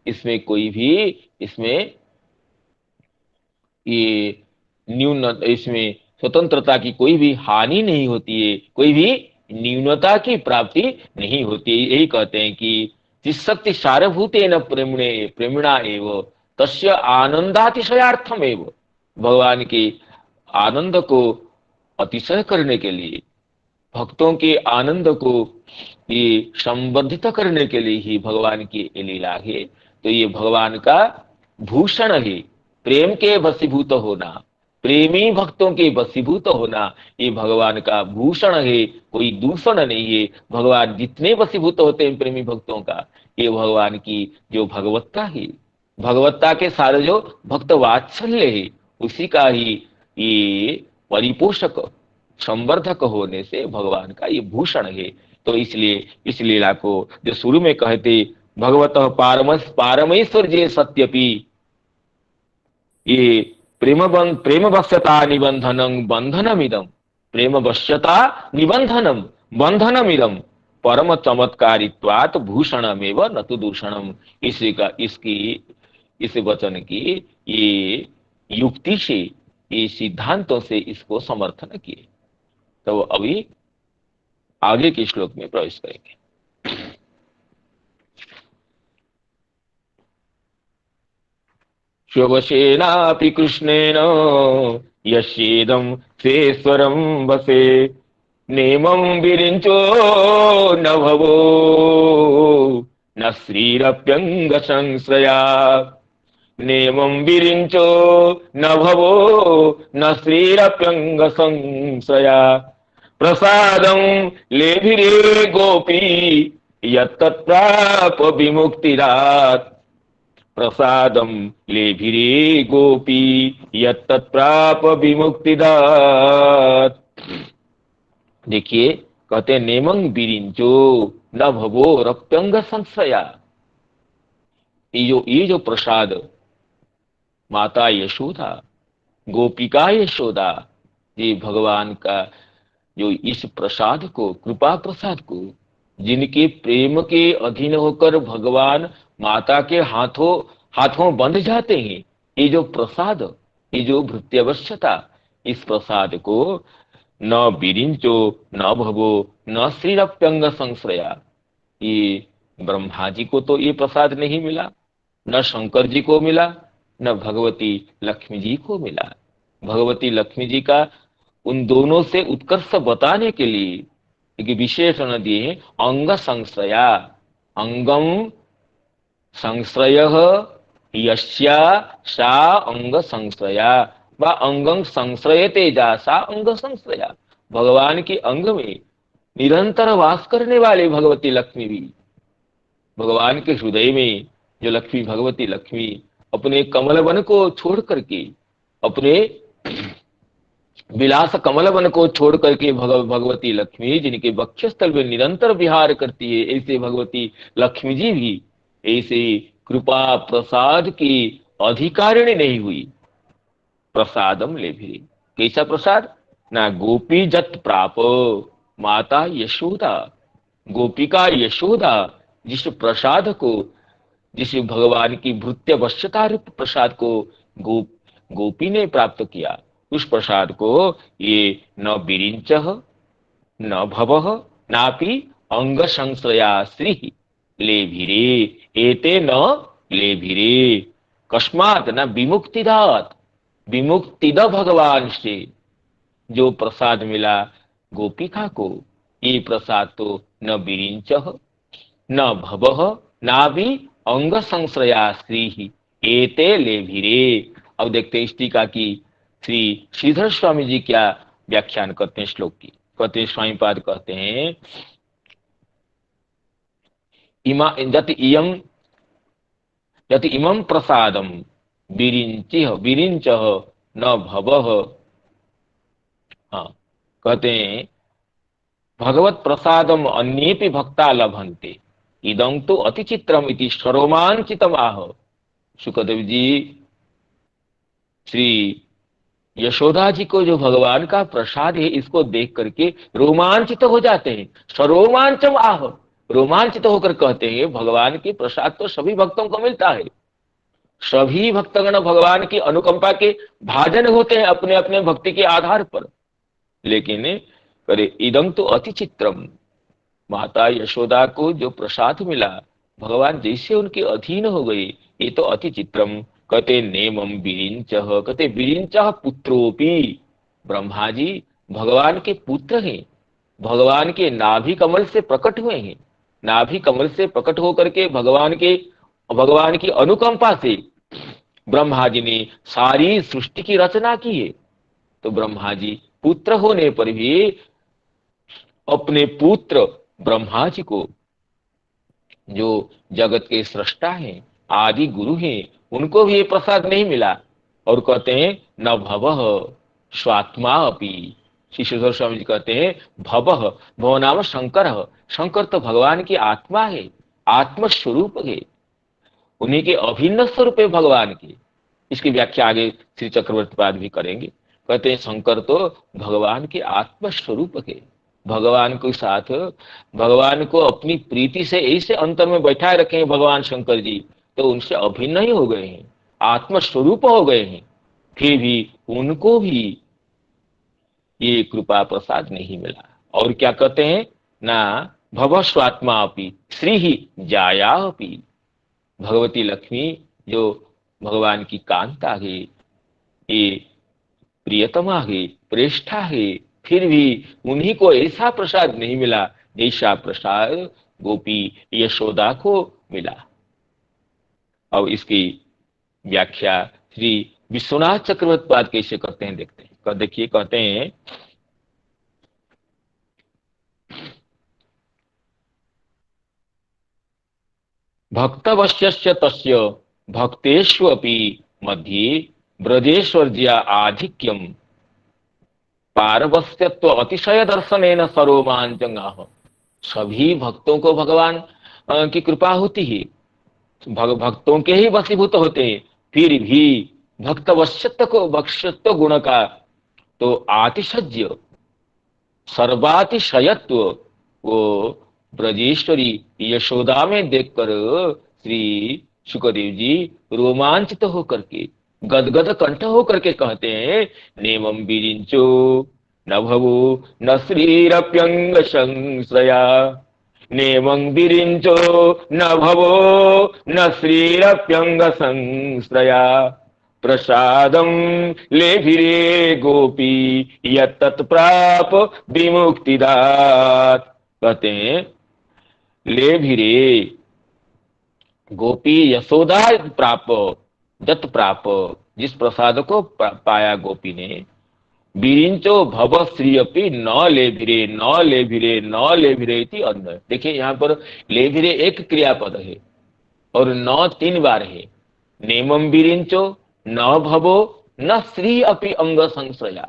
इसमें कोई भी, इसमें ये न्यून, इसमें स्वतंत्रता की कोई भी हानि नहीं होती है, कोई भी न्यूनता की प्राप्ति नहीं होती है। यही कहते हैं कि जिस शक्ति सारभूतेन प्रेमणे प्रेमिणा एव तस्य आनंदातिशयार्थम एव, भगवान के आनंद को अतिशय करने के लिए, भक्तों के आनंद को ये संवर्धित करने के लिए ही भगवान की ये लीला है। तो ये भगवान का भूषण है, प्रेम के वशीभूत होना, प्रेमी भक्तों के वशीभूत होना, ये भगवान का भूषण है, कोई दूषण नहीं है। भगवान जितने वशीभूत होते हैं प्रेमी भक्तों का, ये भगवान की जो भगवत्ता है, भगवत्ता के सारे जो भक्त वात्सल्य है, उसी का ही ये परिपोषक, संवर्धक होने से भगवान का ये भूषण है। तो इसलिए इस लीला को जो शुरू में कहते, भगवत पारमेश्वर जे सत्यपि, ये प्रेम वश्यता निबंधनं बंधनमिदम, प्रेम वश्यता निबंधनम बंधनमिदम परम चमत्कारित्वात् भूषणमेव न तु दूषणम। इसी का, इसकी, इस वचन की ये युक्ति से, ये सिद्धांतों से इसको समर्थन किए। तो अभी आगे के श्लोक में प्रवेश करेंगे। श्ववशेनापि कृष्णेन यस्येदं स्वेश्वरं वसे, नेमं विरिञ्चो न भवो न श्रीरप्यंग संश्रया, नेमं विरिञ्चो न भवो न श्रीरप्यंग संश्रया, प्रसादं लेभिरे गोपी यत्तत्प्राप विमुक्तिदात्, प्रसादं लेभिरे गोपी यत्तत्प्राप विमुक्तिदात्। देखिए, कहते हैं नेमं विरिंचो न भवो रप्यंग संशया। ये जो प्रसाद माता यशोदा, गोपिका यशोदा, ये भगवान का जो इस प्रसाद को, कृपा प्रसाद को, जिनके प्रेम के अधीन होकर भगवान माता के हाथों हाथों बंध जाते हैं, ये जो प्रसाद, ये जो भृत्यवश्यता, इस प्रसाद को न विरिंचो न भवो न श्रीरप्यंग संश्रया, ये ब्रह्मा जी को तो ये प्रसाद नहीं मिला, न शंकर जी को मिला, न भगवती लक्ष्मी जी को मिला। भगवती लक्ष्मी जी का उन दोनों से उत्कर्ष बताने के लिए एक विशेषण दिए, अंग संश्रया। अंगम संश्रयः यस्या सा अंग संश्रया, व अंगं संश्रयते जा सा अंग संश्रया। भगवान के अंग में निरंतर वास करने वाले भगवती लक्ष्मी भी, भगवान के हृदय में जो लक्ष्मी, भगवती लक्ष्मी अपने कमल वन को छोड़ करके, अपने विलास कमल वन को छोड़ करके भगवती लक्ष्मी जिनके वक्षस्थल में निरंतर विहार करती है, ऐसे भगवती लक्ष्मी जी भी ऐसे कृपा प्रसाद की अधिकारिणी नहीं हुई। प्रसादम लेभिरे, कैसा प्रसाद? ना गोपी जत प्राप, माता यशोदा, गोपिका यशोदा जिस प्रसाद को, जिस भगवान की भृत्यवश्यता रूप प्रसाद को गोपी ने प्राप्त किया, उस प्रसाद को ये न विरिंचः न भवः नापि अंग संश्रया श्री लेभिरे एते न लेभिरे, कस्मात् न विमुक्तिदात, विमुक्तिद भगवान से जो प्रसाद मिला, गोपिका को ये प्रसाद तो न विरिंच न भव नाभि अंग संश्रया श्री एते लेभिरे। अब देखते हैं इस टीका की श्री श्रीधर स्वामी जी क्या व्याख्यान करते हैं श्लोक की। कहते हैं स्वामी पाद कहते हैं इमा यत इमं प्रसादम विरिंच न भव। हाँ, कहते हैं भगवत प्रसादम अन्येपि भक्ता लभन्ते इदं तो अति चित्रम इति स्वरोमांचितम आह। सुखदेव जी श्री यशोदा जी को जो भगवान का प्रसाद है इसको देख करके रोमांचित हो जाते हैं। स्वरोमांचम आह, रोमांचित होकर कहते हैं भगवान की प्रसाद तो सभी भक्तों को मिलता है। सभी भक्तगण भगवान की अनुकंपा के भाजन होते हैं अपने अपने भक्ति के आधार पर। लेकिन करे इदम तो अति चित्रम, माता यशोदा को जो प्रसाद मिला भगवान जैसे उनके अधीन हो गए, ये तो अति चित्रम। कहते नेमम विरिंच, कहते विरिंच पुत्रोपी, ब्रह्मा जी भगवान के पुत्र हैं, भगवान के नाभि कमल से प्रकट हुए हैं। नाभि कमल से प्रकट होकर के भगवान की अनुकंपा से ब्रह्मा जी ने सारी सृष्टि की रचना की है। तो ब्रह्मा जी पुत्र होने पर भी अपने पुत्र ब्रह्मा जी को, जो जगत के सृष्टा हैं, आदि गुरु हैं, उनको भी ये प्रसाद नहीं मिला। और कहते हैं न भवः स्वात्मा अपि। श्री श्रीधर स्वामी जी कहते हैं भवः, भव नाम शंकर, शंकर तो भगवान की आत्मा है, आत्म स्वरूप है, उन्हीं के अभिन्न स्वरूप है भगवान की। इसकी व्याख्या आगे श्री चक्रवर्ती पाद भी करेंगे। कहते हैं शंकर तो भगवान के आत्म स्वरूप है, भगवान के साथ भगवान को अपनी प्रीति से ऐसे अंतर में बैठाए रखे हैं भगवान शंकर जी, तो उनसे अभिन्न ही हो गए हैं, आत्म स्वरूप हो गए हैं। फिर भी उनको भी ये कृपा प्रसाद नहीं मिला। और क्या कहते हैं ना भव स्वात्मा अपि श्री ही जाया अपि, भगवती लक्ष्मी जो भगवान की कांता है, ये प्रियतमा है, प्रेष्ठा है, फिर भी उन्हीं को ऐसा प्रसाद नहीं मिला जैसा प्रसाद गोपी यशोदा को मिला। अब इसकी व्याख्या श्री विश्वनाथ चक्रवर्ती पाद कैसे करते हैं देखते हैं। देखिए कहते हैं भक्तवश्यस्य तस्य भक्तेष्वपि मध्ये ब्रजेश्वर्या आधिक्यम पारवस्यत्व अतिशय दर्शनेन सरोमांचंगाह। सभी भक्तों को भगवान की कृपा होती है, भक्तों के ही वशीभूत होते हैं, फिर भी भक्तवश्यत्व गुण का तो आतिशय्य सर्वातिशयत्व वो ब्रजेश्वरी यशोदा में देखकर श्री सुखदेव जी रोमांचित होकर के गदगद कंठ होकर के कहते हैं नेमं विरिंचो न भवो न श्रीरप्यंग संश्रया, नेमं विरिंचो न भवो न श्रीरप्यंग संश्रया, प्रसादम लेभिरे गोपी यत्तत् प्राप विमुक्तिदात। कहते हैं लेभिरे गोपी यशोदा प्राप जत प्राप, जिस प्रसाद को पाया गोपी ने, विरिंचो भव श्री अपि न लेभिरे न लेभिरे न लेभिरे इति अन्य। देखिए यहाँ पर लेभिरे एक क्रियापद है और न 3 बार है। नेमं विरिंचो न भवो न श्री अपि अंग संश्रया,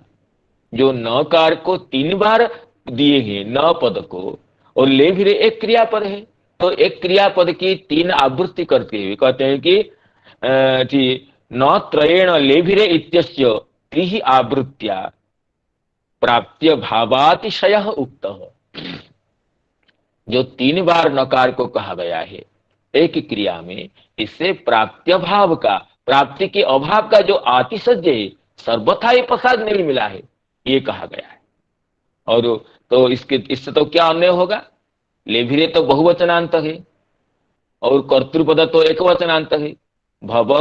जो न कार को 3 बार दिए हैं न पद को, और लेभिरे एक क्रियापद है। तो एक क्रियापद की 3 आवृत्ति करते हुए कहते हैं कि न त्रयेण लेभिरे इत्यस्य 3 आवृत्त्या प्राप्त्य भावातिशय उक्त। जो 3 बार नकार को कहा गया है एक क्रिया में, इससे प्राप्त्य भाव का, प्राप्ति के अभाव का जो आतिशय है, सर्वथा ही प्रसाद नहीं मिला है, ये कहा गया है। और तो इससे तो क्या अन्य होगा, लेभिरे तो बहुवचनांत है और कर्तृपद तो एक वचनांत है। भव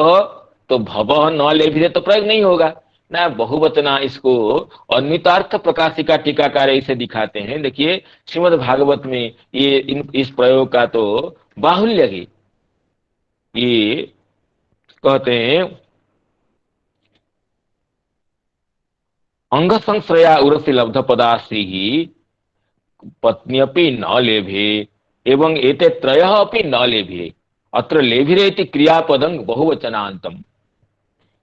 तो भव न लेभिरे तो प्रयोग नहीं होगा, ना बहुवचना, इसको अन्वितार्थ प्रकाशिका टीकाकार इसे दिखाते हैं। देखिए श्रीमद् भागवत में ये इस प्रयोग का तो बाहुल्य है। ये कहते हैं अंग संश्रया उरसी लब्ध पदाश्री पत्न्यपि न लेभे एवं एते त्रयः अपि न लेभे। अत्र लेभिरेति क्रियापदं बहुवचनान्तम्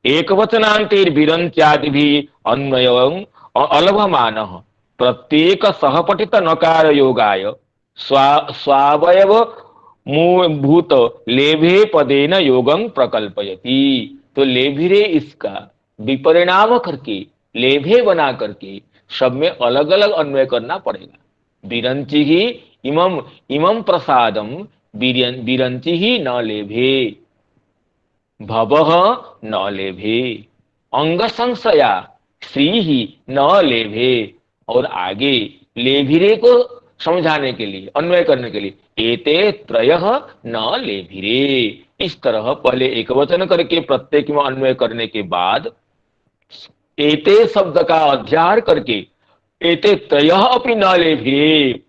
एकवचनान्तेर्विरन्त्यादिभिः अन्वयम् अलभमानः प्रत्येक सहपठित नकार योगाय स्वावयव भूत लेभे पदेन योगं प्रकल्पयति। तो लेभिरे इसका विपरिणाम करके लेभे बना करके सब में अलग अलग अन्वय करना पड़ेगा। विरंचि ही इमम इमम प्रसादम विरंचि ही न लेभे, भवः न लेभे, अंग संशया श्री ही न लेभे। और आगे लेभिरे को समझाने के लिए, अन्वय करने के लिए एते त्रयः न लेभिरे, इस तरह पहले एक वचन करके प्रत्येक में अन्वय करने के बाद एते शब्द का अध्यार करके एते त्रयः अपि न लेभिरे,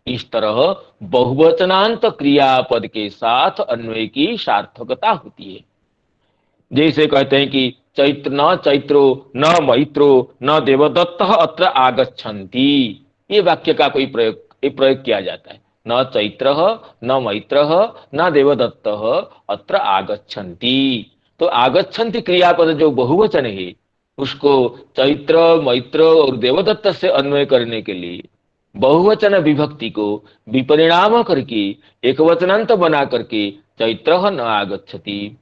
इस तरह बहुवचनांत क्रियापद के साथ अन्वय की सार्थकता होती है। जैसे कहते हैं कि चैत्र न चैत्रो न मैत्रो न देवदत्त अत्र आगच्छन्ति, ये वाक्य का कोई प्रयोग किया जाता है। न चैत्र न मैत्र न देवदत्त अत्र आगच्छन्ति। तो आगच्छन्ति क्रियापद जो बहुवचन है उसको चैत्र मैत्र और देवदत्त से अन्वय करने के लिए बहुवचन विभक्ति को विपरिणाम करके एक वचनांत बना करके चैत्र न आगच्छति,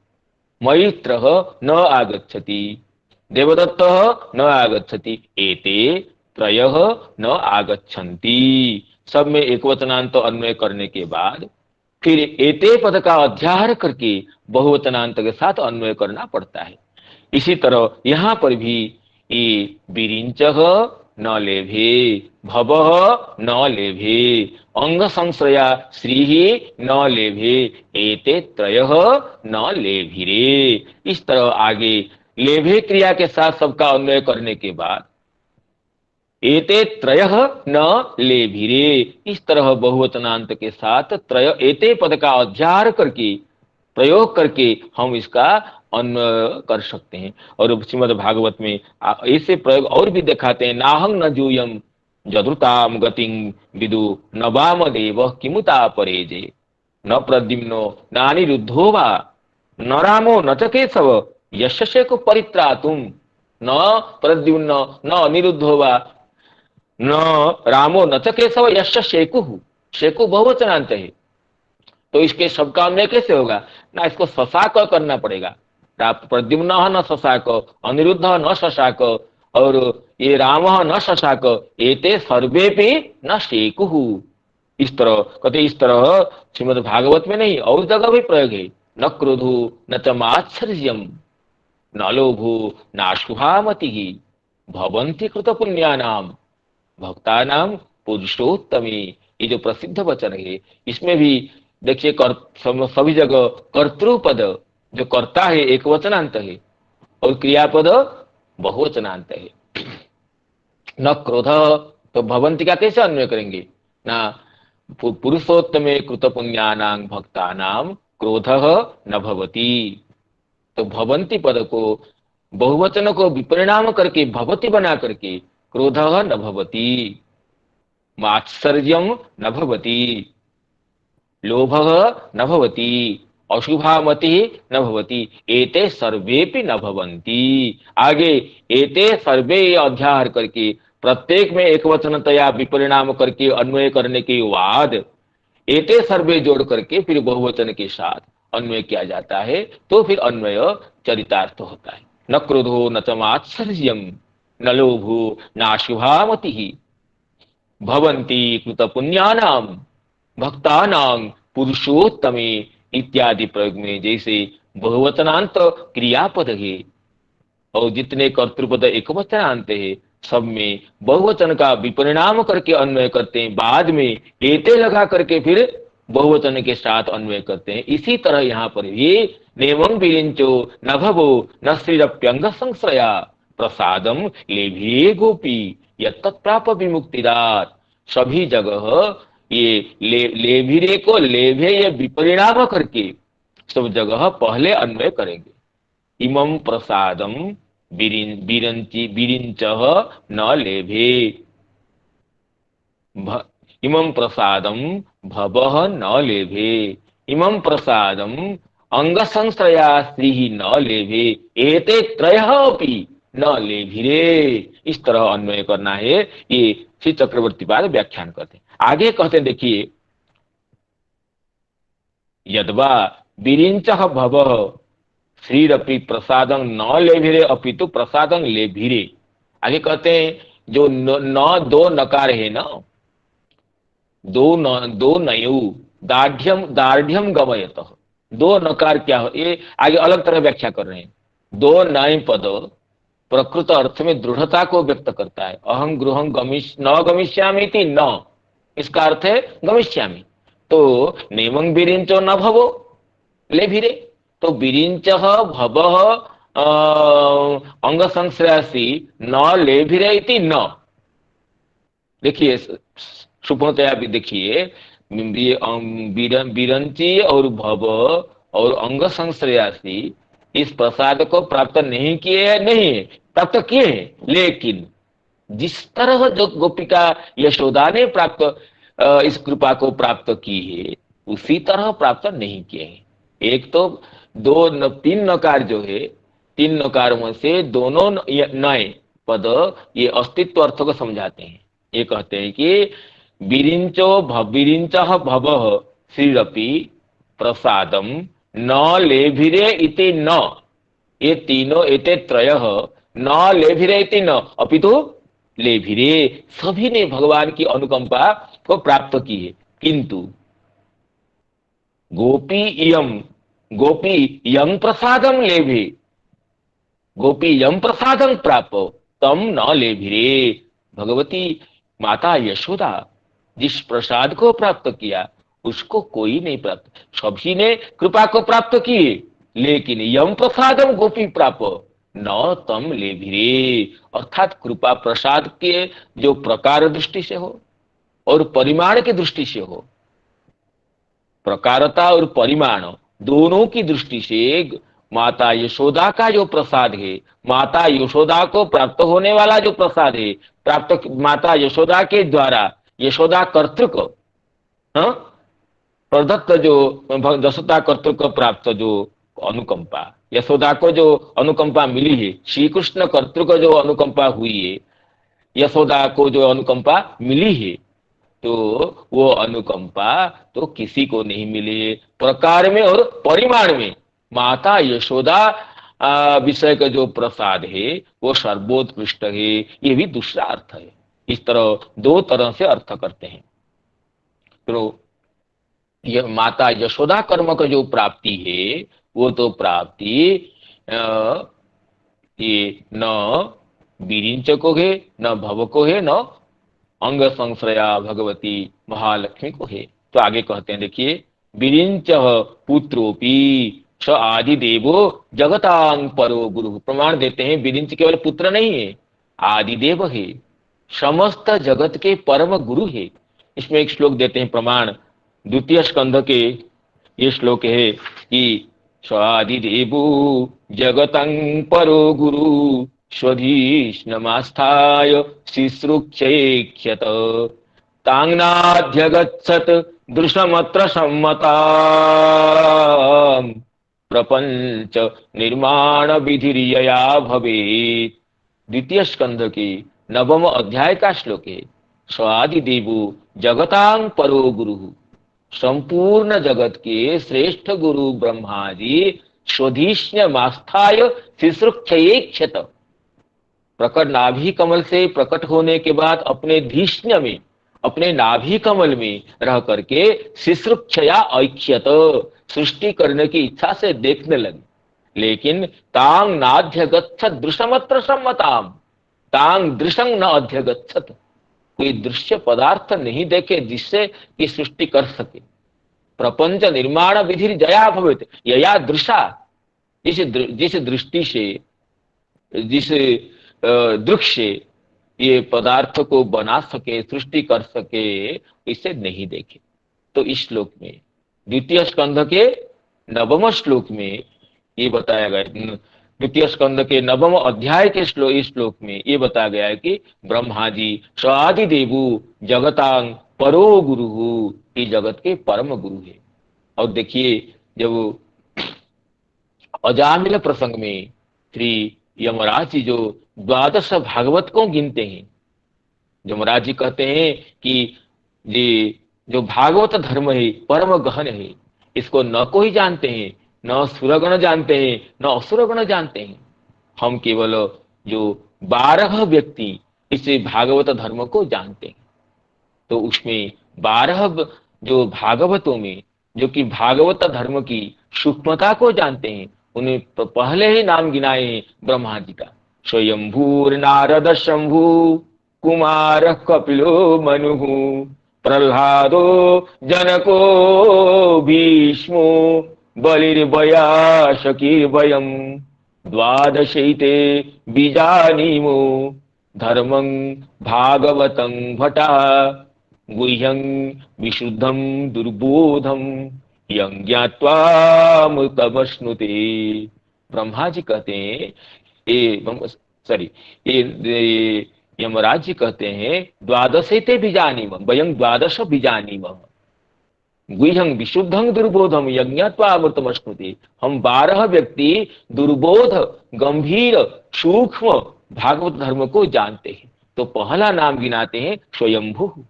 मैत्र न आगच्छति, देवदत्त न आगच्छति, एते त्रयः न आगच्छन्ति, सब में एक वचनांत अन्वय करने के बाद फिर एते पद का अध्याहार करके बहुवचनांत के साथ अन्वय करना पड़ता है। इसी तरह यहां पर भी ये विरिंचः न लेभे, भवः न लेभे, अंग संश्रया श्री न लेभे, एते त्रयः न लेभिरे, इस तरह आगे लेभे क्रिया के साथ सबका अन्वय करने के बाद एते त्रयः न लेभिरे, इस तरह बहुवचनांत के साथ त्रय एते पद का अध्याहार करके प्रयोग करके हम इसका अन्वय कर सकते हैं। और श्रीमद् भागवत में ऐसे प्रयोग और भी दिखाते हैं। नाहं न जूयम जदृताम गतिं विदु न वामदेव किमुता परेजे, न प्रद्युम्नो नानिरुद्धो वा न रामो न च केशव यशसे को परित्रातुम, न प्रद्युम्न न अनिरुद्धो वा न रामो न च केशव यश शेकु, शेकु बहुवचनांत है। तो इसके सबका अन्वय कैसे होगा ना, इसको शशाक करना पड़ेगा। प्रद्युम्न न शशाक, अनिरुद्ध न शशाक, और ये राम न शशाक, एते सर्वे पे न शेकु, इस तरह कहते। इस तरह श्रीमद् भागवत में नहीं और जगह भी प्रयोग है। न क्रोधो न च मात्सर्यम न लोभो नाशुभामति भवन्ति कृत पुण्यानाम भक्तानाम पुरुषोत्तमे, ये जो प्रसिद्ध वचन है इसमें भी देखिए सभी जगह कर्तृपद जो कर्ता है एक वचनांत है और क्रियापद बहुवचनांत है। न क्रोध, तो भवंती का कैसे अन्वय करेंगे ना, पुरुषोत्तमे कृत पुण्यानां भक्तानाम क्रोध न भवति, तो भवंती पद को बहुवचन को विपरिणाम करके भवति बना करके क्रोध न भवति, मात्सर्यम न भवति, लोभः न भवति, अशुभामति न भवति, एते सर्वेपि न भवन्ति। आगे एते सर्वे अध्याहार करके प्रत्येक में एक वचनतया विपरिणाम करके अन्वय करने के बाद एते सर्वे जोड़ करके फिर बहुवचन के साथ अन्वय किया जाता है, तो फिर अन्वय चरितार्थ होता है। न क्रोधो न च मात्सर्यम न लोभो नाशुभामति भवन्ति कृत पुण्यानाम भक्तानां पुरुषोत्तमे इत्यादि प्रयोग में जैसे बहुवचनांत क्रियापद है और जितने कर्तृपद एक वचनांत है सब में बहुवचन का विपरिणाम करके अन्वय करते हैं, बाद में एते लगा करके फिर बहुवचन के साथ अन्वय करते हैं। इसी तरह यहाँ पर ये नेमं विरिंचो न भवो न श्रीरप्यंग संश्रया प्रसादम लेभिये गोपी यत्तत्प्राप विमुक्तिदात। सभी जगह ये लेभिरे को लेभे ये विपरिणाम करके सब जगह पहले अन्वय करेंगे। इमं प्रसादम विरंची विरिंचः न लेभे, इमं प्रसादम भवः न लेभे, इमं प्रसादम अंग संश्रया स्त्री न लेभे, एते त्रयः अपि न लेभिरे। इस तरह अन्वय करना है। ये श्री चक्रवर्ती पाद व्याख्यान करते हैं। आगे कहते हैं, देखिए, यद्वा विरिंचः भवः श्रीरपि प्रसादं न लेभिरे अपितु प्रसादं लेभिरे। आगे कहते हैं, जो न दो नकार है ना, दो नयु दार्ढ्यम गमयत। दो नकार क्या हो, ये आगे अलग तरह व्याख्या कर रहे हैं। दो नय पद प्रकृत अर्थ में दृढ़ता को व्यक्त करता है। अहं गृहं न गमिष्यामि इति न, इसका अर्थ है गमिष्यामि। तो नेमं विरिंचो न भवो लेभिरे, तो विरिंच भव अंग संश्रयासी न लेभिरे इति न। देखिए सुपतया भी देखिए, विरंची और भव और अंग संश्रयासी इस प्रसाद को प्राप्त नहीं किए, नहीं प्राप्त किए हैं, लेकिन जिस तरह जो गोपिका यशोदा ने प्राप्त इस कृपा को प्राप्त की है, उसी तरह प्राप्त नहीं किए हैं। एक तो तीन नकार जो है, तीन नकारों से दोनों नए पद ये अस्तित्व अर्थ को समझाते हैं। ये कहते हैं कि विरिंच भवः श्रीरपि प्रसादम न लेभिरे इति न, ये तीनों एते त्रयः न लेभिरे इति न अपितु लेभिरे, सभी ने भगवान की अनुकंपा को प्राप्त की है। किंतु गोपी यं प्रसादम लेभे, गोपी यं प्रसादम प्राप्त तम न लेभिरे। भगवती माता यशोदा जिस प्रसाद को प्राप्त किया उसको कोई नहीं प्राप्त, सभी ने कृपा को प्राप्त किए, लेकिन यम प्रसादम गोपी प्राप्त न तम लेभिरे। अर्थात कृपा प्रसाद के जो प्रकार दृष्टि से हो और परिमाण की दृष्टि से हो, प्रकारता और परिमाण दोनों की दृष्टि से माता यशोदा का जो प्रसाद है, माता यशोदा को प्राप्त होने वाला जो प्रसाद है, प्राप्त माता यशोदा के द्वारा यशोदा कर्तृक प्रदत्त जो दशता कर्तृक प्राप्त जो अनुकंपा, यशोदा को जो अनुकंपा मिली है, श्री कृष्ण कर्तृक जो अनुकंपा हुई है, यशोदा को जो अनुकंपा मिली है, तो वो अनुकंपा तो किसी को नहीं मिले। प्रकार में और परिमाण में माता यशोदा विषय का जो प्रसाद है वो सर्वोत्कृष्ट है। ये भी दूसरा अर्थ है। इस तरह दो तरह से अर्थ करते हैं। तो यह माता यशोदा कर्म का जो प्राप्ति है वो तो प्राप्ति ये न विरिंच को है, न भव को है, न अंग संश्रया भगवती महालक्ष्मी को है। तो आगे कहते हैं, देखिए, विरिंच पुत्रोपी स आदि देवो जगतांग परो गुरु। प्रमाण देते हैं विरिंच केवल पुत्र नहीं है, आदि देव है, समस्त जगत के परम गुरु है। इसमें एक श्लोक देते हैं प्रमाण, द्वितीय स्कंध के ये श्लोक है कि स्वादि देवो जगतं परो गुरु स्वधीष्णमास्थाय शुश्रूषेक्षत तांगनाध्यगच्छत दृशमत्र सम्मता प्रपंच निर्माण विधिर्यया भवेत्। द्वितीय स्कंध के नवम अध्याय का श्लोक है। स्वादि देवो जगतांग परो गुरु, संपूर्ण जगत के श्रेष्ठ गुरु ब्रह्मा जी स्वधीष्णमास्थाय शुश्रूषेक्षत, प्रकट नाभि कमल से प्रकट होने के बाद अपने धीष्ण में, अपने नाभि कमल में रह करके शुश्रूषया ऐक्ष्यत, सृष्टि करने की इच्छा से देखने लगे। लेकिन तांग नाध्यगच्छत दृश्यमत्र सम्मताम, तांग दृशं न अध्यगच्छत, कोई दृश्य पदार्थ नहीं देखे जिससे कि सृष्टि कर सके। प्रपंच निर्माण विधि जया भवेत यया दृशा, जिस दृष्टि से, जिस दृक्ष से ये पदार्थ को बना सके, सृष्टि कर सके, इसे नहीं देखे। तो इस श्लोक में, द्वितीय स्कंध के नवम श्लोक में ये बताया गया, द्वितीय स्कंद के नवम अध्याय के इस श्लोक में ये बताया गया है कि ब्रह्मा जी स्वादि देवु जगतांग परो गुरु, ये जगत के परम गुरु है। और देखिए, जब अजामिल प्रसंग में श्री यमराज जी जो द्वादश भागवत को गिनते हैं, यमराज जी कहते हैं कि ये जो भागवत धर्म है परम गहन है, इसको न कोई जानते हैं, न सुरगण जानते हैं, न असुरगण जानते हैं। हम केवल जो 12 व्यक्ति इस भागवत धर्म को जानते हैं। तो उसमें 12 जो भागवतों में, जो कि भागवत धर्म की सूक्ष्मता को जानते हैं, उन्हें पहले ही नाम गिनाए हैं ब्रह्मा जी का। स्वयंभूर नारद शंभु कुमार कपिलो मनु प्रह्लादो जनको भीष्मो बलिर्बया शकीर्वयम द्वादशैते बीजानीमो धर्मं भागवतं भटा गुह्यं विशुद्धं दुर्बोधं यं ज्ञात्वा मुक्तमश्नुते। ब्रह्मा जी कहते हैं, ये यमराज जी कहते हैं द्वादशेते बीजानीम वयं द्वादश बीजानीम गुह्यं विशुद्धं दुर्बोधम यज्ञत्वा अमृतमश्नुते। हम 12 व्यक्ति दुर्बोध गंभीर सूक्ष्म भागवत धर्म को जानते हैं। तो पहला नाम गिनाते हैं स्वयंभू।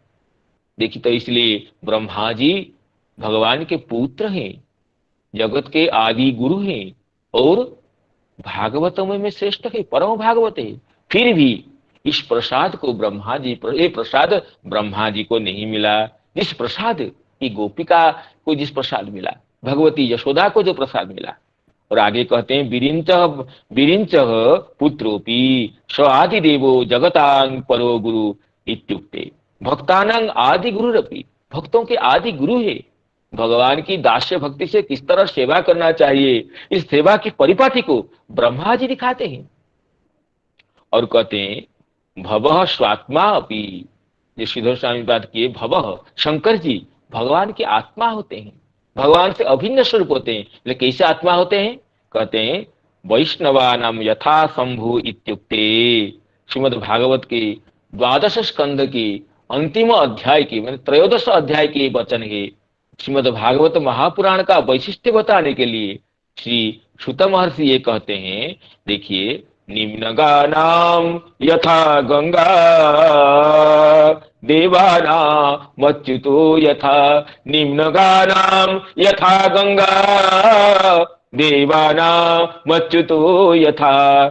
देखिए, तो इसलिए ब्रह्मा जी भगवान के पुत्र हैं, जगत के आदि गुरु हैं और भागवतों में श्रेष्ठ है, परम भागवत है। फिर भी इस प्रसाद को ब्रह्मा जी, ये प्रसाद ब्रह्मा जी को नहीं मिला। जिस प्रसाद की गोपिका को जिस प्रसाद मिला, भगवती यशोदा को जो प्रसाद मिला। और आगे कहते हैं विरिंच पुत्रोपि स आदि देवो जगतांग परो गुरु इत्युक्ते भक्तानांग आदि गुरुरपि, भक्तों के आदि गुरु है। भगवान की दास्य भक्ति से किस तरह सेवा करना चाहिए, इस सेवा की परिपाटी को ब्रह्मा जी दिखाते हैं। और कहते हैं भवः स्वात्मा अपि, जो श्रीधर स्वामी बात किए, भवः शंकर जी भगवान की आत्मा होते हैं, भगवान से अभिन्न स्वरूप होते हैं। लेकिन कैसे आत्मा होते हैं? कहते हैं वैष्णवानाम यथा शंभु इत्युक्ते। श्रीमद् भागवत के 12 स्कंद के अंतिम अध्याय के, मैंने 13 अध्याय के वचन है। श्रीमद् भागवत महापुराण का वैशिष्ट्य बताने के लिए श्री सुत महर्षि ये कहते हैं, देखिए, निम्नगानाम यथा गंगा देवानामच्युतो यथा, निम्नगानाम यथा गंगा देवानामच्युतो यथा,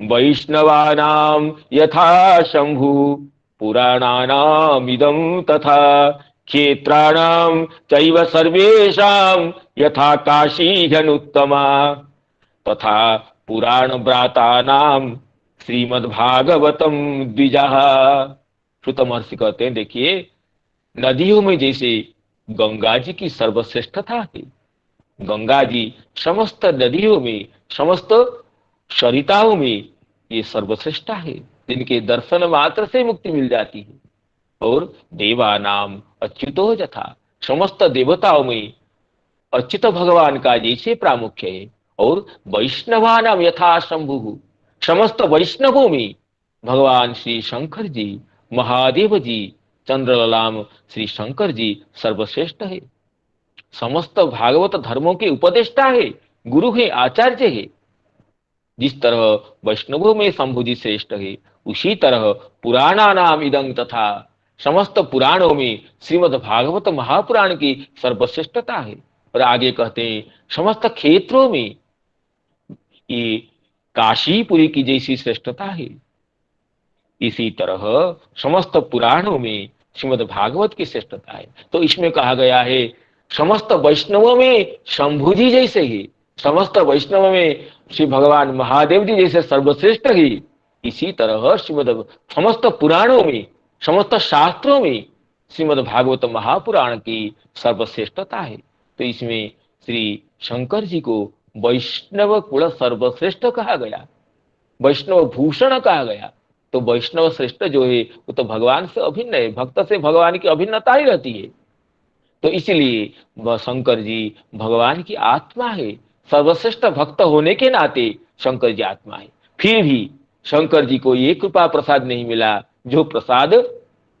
वैष्णवानाम यथा शंभु पुराणानामिदं तथा, क्षेत्राणाम चैव सर्वेषां यथा काशी ह्यनुत्तमा, तथा पुराण व्रातानाम श्रीमद्भागवतम द्विजा। श्रुत महर्षि कहते हैं, देखिए, नदियों में जैसे गंगा जी की सर्वश्रेष्ठता है, गंगा जी समस्त नदियों में, समस्त सरिताओं में ये सर्वश्रेष्ठ है, जिनके दर्शन मात्र से मुक्ति मिल जाती है। और देवानाम अच्युतो यथा, समस्त देवताओं में अच्युत भगवान का जैसे प्रामुख्य है। और वैष्णवानाम यथा शंभु, समस्त वैष्णवों में भगवान श्री शंकर जी, महादेव जी, चंद्रललाम श्री शंकर जी सर्वश्रेष्ठ है। समस्त भागवत धर्मों के उपदेष्टा है, गुरु है, आचार्य है। जिस तरह वैष्णवों में शंभु जी श्रेष्ठ है, उसी तरह पुराणानाम इदं तथा, समस्त पुराणों में श्रीमद् भागवत महापुराण की सर्वश्रेष्ठता है। और आगे कहते हैं समस्त क्षेत्रों में ये काशीपुरी की जैसी श्रेष्ठता है, इसी तरह समस्त पुराणों में श्रीमद् भागवत की श्रेष्ठता है। तो इसमें कहा गया है समस्त वैष्णवों में शंभु जी जैसे ही, समस्त वैष्णव में श्री भगवान महादेव जी जैसे सर्वश्रेष्ठ ही, इसी तरह श्रीमद् समस्त पुराणों में, समस्त शास्त्रों में श्रीमद् भागवत महापुराण की सर्वश्रेष्ठता है। तो इसमें श्री शंकर जी को वैष्णव कुल सर्वश्रेष्ठ कहा गया, वैष्णव भूषण कहा गया। तो वैष्णव श्रेष्ठ जो है वो तो भगवान से अभिन्न है, भक्त से भगवान की अभिन्नता ही रहती है। तो इसलिए वह शंकर जी भगवान की आत्मा है, सर्वश्रेष्ठ भक्त होने के नाते शंकर जी आत्मा है। फिर भी शंकर जी को ये कृपा प्रसाद नहीं मिला जो प्रसाद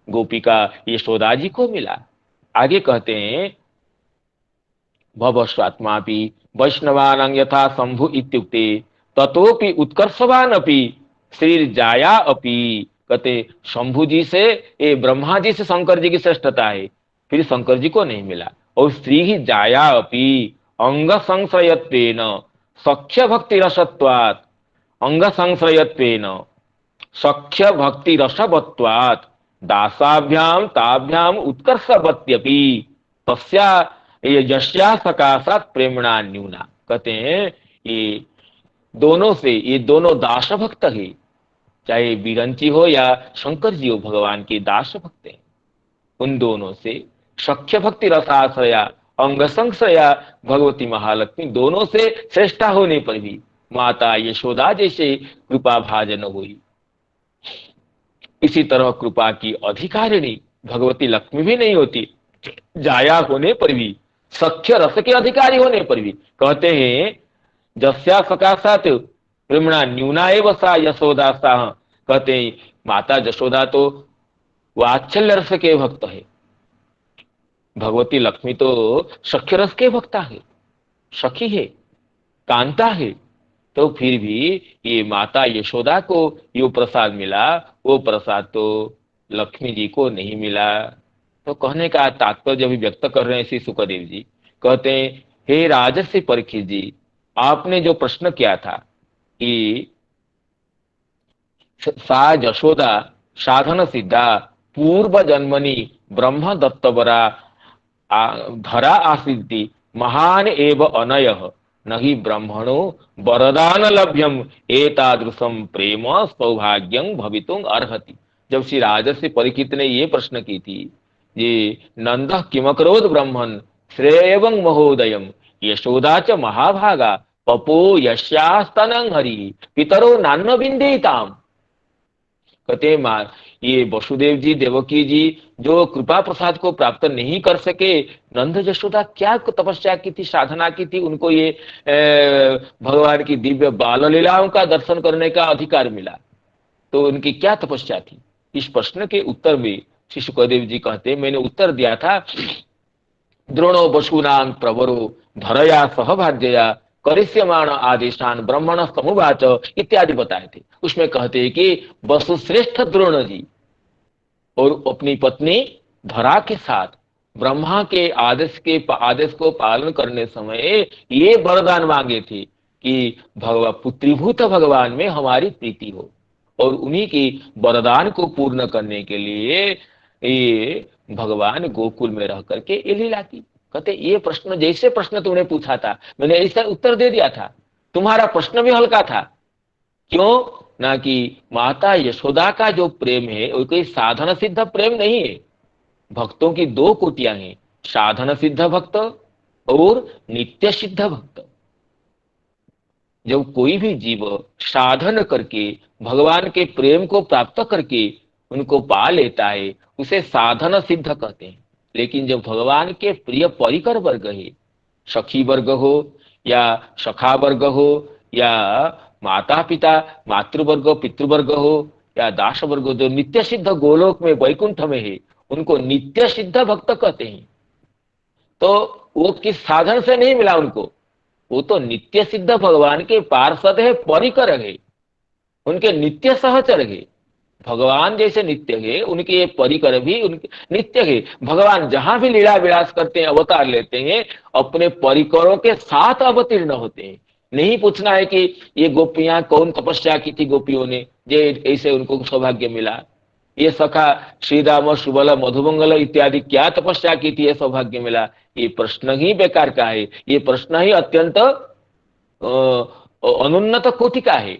गोपिका यशोदा जी को मिला। आगे कहते हैं भवस्वात्मापि वैष्णवानां यथा शंभु इत्युक्ते ततोपि उत्कर्षवान अपि श्री जाया अपि। कहते शंभु जी से, ये ब्रह्मा जी से शंकर जी की श्रेष्ठता है, फिर शंकर जी को नहीं मिला। और श्री ही जाया अपि अंग संश्रयत्वेन सख्य भक्ति रसत्वात्, अंग संश्रयत्वेन सख्य भक्ति रसवत्वात् दासाभ्याम ताभ्याम उत्कर्षवत्यपि तस्या ये यस्या सकाशात प्रेमणा न्यूना। कहते हैं ये दोनों से, ये दोनों दास भक्त है, चाहे बिरंची हो या शंकर जी हो, भगवान के दास भक्त हैं। उन दोनों से सख्य भक्ति रसाश्रया अंग संश्रया भगवती महालक्ष्मी दोनों से श्रेष्ठा होने पर भी माता यशोदा जैसे कृपा भाजन हुई। इसी तरह कृपा की अधिकारिणी भगवती लक्ष्मी भी नहीं होती, जाया होने पर भी, सख्य रस के अधिकारी होने पर भी। कहते हैं जस्या सकाशात प्रेमणा न्यूना एव सा यशोदा सा। कहते हैं माता यशोदा तो वात्सल्य रस के भक्त है, भगवती लक्ष्मी तो सख्य रस के भक्ता है, सखी है, कांता है। तो फिर भी ये माता यशोदा को यो प्रसाद मिला, वो प्रसाद तो लक्ष्मी जी को नहीं मिला। तो कहने का तात्पर्य भी व्यक्त कर रहे हैं श्री सुखदेव जी। कहते हैं हे राजर्षि परीक्षित जी, आपने जो प्रश्न किया था कि सा यशोदा साधन सिद्धा पूर्व जन्मनि ब्रह्म दत्तवरा धरा आसिद्धि महान एव अनयः नहीं ब्रह्मणो वरदान लभ्यम एतादृशम प्रेम सौभाग्यं भवितुम अर्हति। जब श्री राजर्षि परीक्षित ने ये प्रश्न की थी, ये नंद किमकरोद ब्रह्मन् श्रेयं महोदयम यशोदा च महाभागा पपो यस्यास्तनं हरि पितरो नान्न विन्देताम। कहते मां ये वसुदेव जी देवकी जी जो कृपा प्रसाद को प्राप्त नहीं कर सके, नंद यशोदा क्या तपस्या की थी, साधना की थी, उनको ये भगवान की दिव्य बाल लीलाओं का दर्शन करने का अधिकार मिला, तो उनकी क्या तपस्या थी। इस प्रश्न के उत्तर में श्री सुखदेव जी कहते मैंने उत्तर दिया था द्रोणो वसुनां प्रवरो धरया सहभाज्यया करिष्यमाण आदेशान ब्रह्मण समुवाच इत्यादि बताए थे। उसमें कहते हैं कि वसुश्रेष्ठ द्रोण जी और अपनी पत्नी धरा के साथ ब्रह्मा के आदेश को पालन करने समय ये वरदान मांगे थे कि भगवान पुत्रीभूत भगवान में हमारी प्रीति हो, और उन्हीं की वरदान को पूर्ण करने के लिए ये भगवान गोकुल में रह करके ये लीला की। कहते ये प्रश्न जैसे प्रश्न तुमने पूछा था मैंने ऐसा उत्तर दे दिया था, तुम्हारा प्रश्न भी हल्का था। क्यों ना कि माता यशोदा का जो प्रेम है वो कोई साधन सिद्ध प्रेम नहीं है। भक्तों की दो कोटियां हैं, साधन सिद्ध भक्त और नित्य सिद्ध भक्त। जब कोई भी जीव साधन करके भगवान के प्रेम को प्राप्त करके उनको पा लेता है उसे साधन सिद्ध कहते हैं। लेकिन जब भगवान के प्रिय परिकर वर्ग है, सखी वर्ग हो या सखा वर्ग हो या माता पिता मातृवर्ग पितृवर्ग हो या दास वर्ग, जो नित्य सिद्ध गोलोक में वैकुंठ में है उनको नित्य सिद्ध भक्त कहते हैं। तो वो किस साधन से नहीं मिला उनको, वो तो नित्य सिद्ध भगवान के पार्षद है, परिकर है, उनके नित्य सहचर है। भगवान जैसे नित्य है उनके ये परिकर भी उनके नित्य है। भगवान जहां भी लीला विलास करते हैं अवतार लेते हैं अपने परिकरों के साथ अवतीर्ण होते हैं। नहीं पूछना है कि ये गोपियां कौन तपस्या की थी गोपियों ने जे ऐसे उनको सौभाग्य मिला, ये सखा श्रीराम सुबल मधुमंगल इत्यादि क्या तपस्या की थी ये सौभाग्य मिला। ये प्रश्न ही बेकार का है, ये प्रश्न ही अत्यंत अनुन्नत कोटि का है।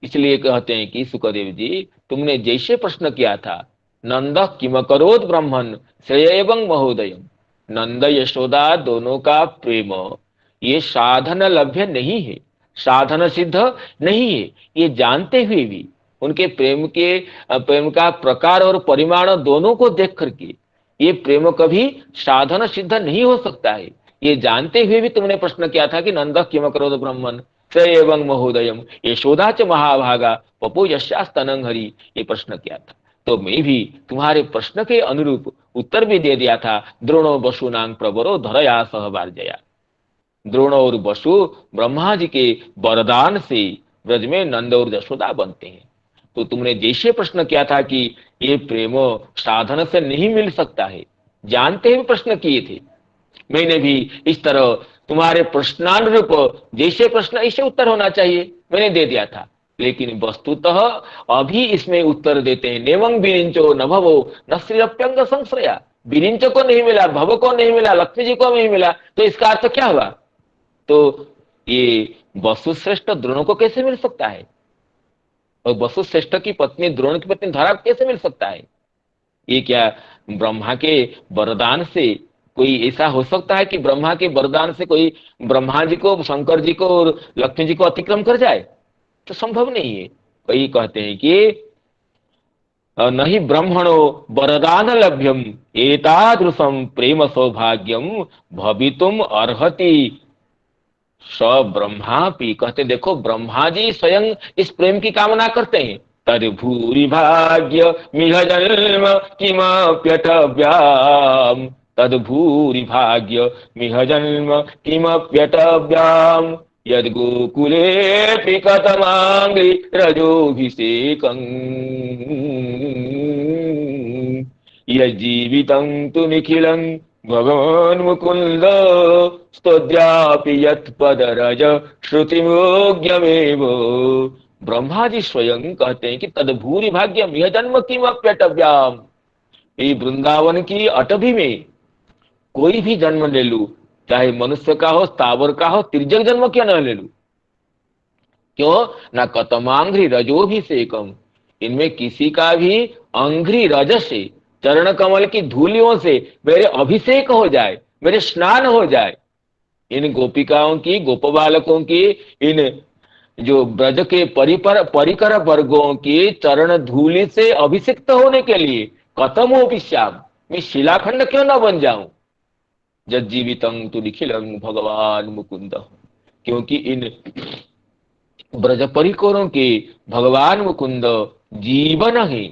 इसलिए कहते हैं कि सुखदेव जी तुमने जैसे प्रश्न किया था नंद किम करोद ब्रह्मन श्रेय एवं महोदय। नंद यशोदा दोनों का प्रेम ये साधन लभ्य नहीं है, साधन सिद्ध नहीं है। ये जानते हुए भी उनके प्रेम का प्रकार और परिमाण दोनों को देख करके ये प्रेम कभी साधन सिद्ध नहीं हो सकता है। ये जानते हुए भी तुमने प्रश्न किया था कि नंद किम करोद ब्रह्मन श्रेय एवं महोदयम यशोदा च महाभागा पपो यशास्तनं हरि, ये प्रश्न किया था। तो मैं भी तुम्हारे प्रश्न के अनुरूप उत्तर भी दे दिया था। द्रोणो वसुनांग प्रवरो धरया सहबार्जया। द्रोण और वसु ब्रह्मा जी के वरदान से ब्रज में नंद और यशोदा बनते हैं। तो तुमने जैसे प्रश्न किया था कि ये प्रेम साधन से नहीं मिल सकता है, जानते हुए प्रश्न किए थे, मैंने भी इस तरह तुम्हारे प्रश्नानुरूप जैसे प्रश्न ऐसे उत्तर होना चाहिए मैंने दे दिया था। लेकिन वस्तुतः अभी इसमें उत्तर देते हैं, नेवं विरिंचो न भवो न श्रीरप्यंग संश्रया। विरिंच को नहीं मिला, भव को नहीं मिला, लक्ष्मी जी को नहीं मिला, तो इसका अर्थ क्या हुआ? तो ये वसुश्रेष्ठ द्रोण को कैसे मिल सकता है, और वसुश्रेष्ठ की पत्नी द्रोण की पत्नी धरा कैसे मिल सकता है? ये क्या ब्रह्मा के वरदान से कोई ऐसा हो सकता है कि ब्रह्मा के वरदान से कोई ब्रह्मा जी को, शंकर जी को और लक्ष्मी जी को अतिक्रम कर जाए? तो संभव नहीं है। कई कहते हैं कि नहीं ब्रह्मणो वरदान लभ्यम एतादृशम प्रेम सौभाग्यम भवितुम अर्हति स ब्रह्मा पी। कहते देखो ब्रह्मा जी स्वयं इस प्रेम की कामना करते हैं। तद भूरि भाग्य मिह जन्म किमप्यटव्याम, तद भूरि भाग्य मिह जन्म किमप्यटव्याम, यद गोकुले कतमांगि रजोभिषेकं, यज्जीवितं तु निखिलं भगवान मुकुंद स्तोद्यापि यत्पदरज श्रुतिमोग्यमेव। ब्रह्मा जी स्वयं कहते हैं कि तद भूरि भाग्यम यह जन्म किमप्यटव्याम, ये वृंदावन की अटभी में कोई भी जन्म ले लू, चाहे मनुष्य का हो, स्थावर का हो, तिर्यक जन्म क्यों न ले लू, क्यों ना कतमांघ्रि रजोभिषेकम, इनमें किसी का भी अंघ्रि रज से, चरण कमल की धूलियों से मेरे अभिषेक हो जाए, मेरे स्नान हो जाए। इन गोपिकाओं की, गोप बालकों की, इन जो ब्रज के परिकर वर्गों की चरण धूलि से अभिषिक्त होने के लिए कतमोपि श्याम, मैं शिलाखंड क्यों न बन जाऊं। जज्जीवितं तु निखिलं भगवान मुकुंद, क्योंकि इन ब्रज परिकरों के भगवान मुकुंद जीवन है,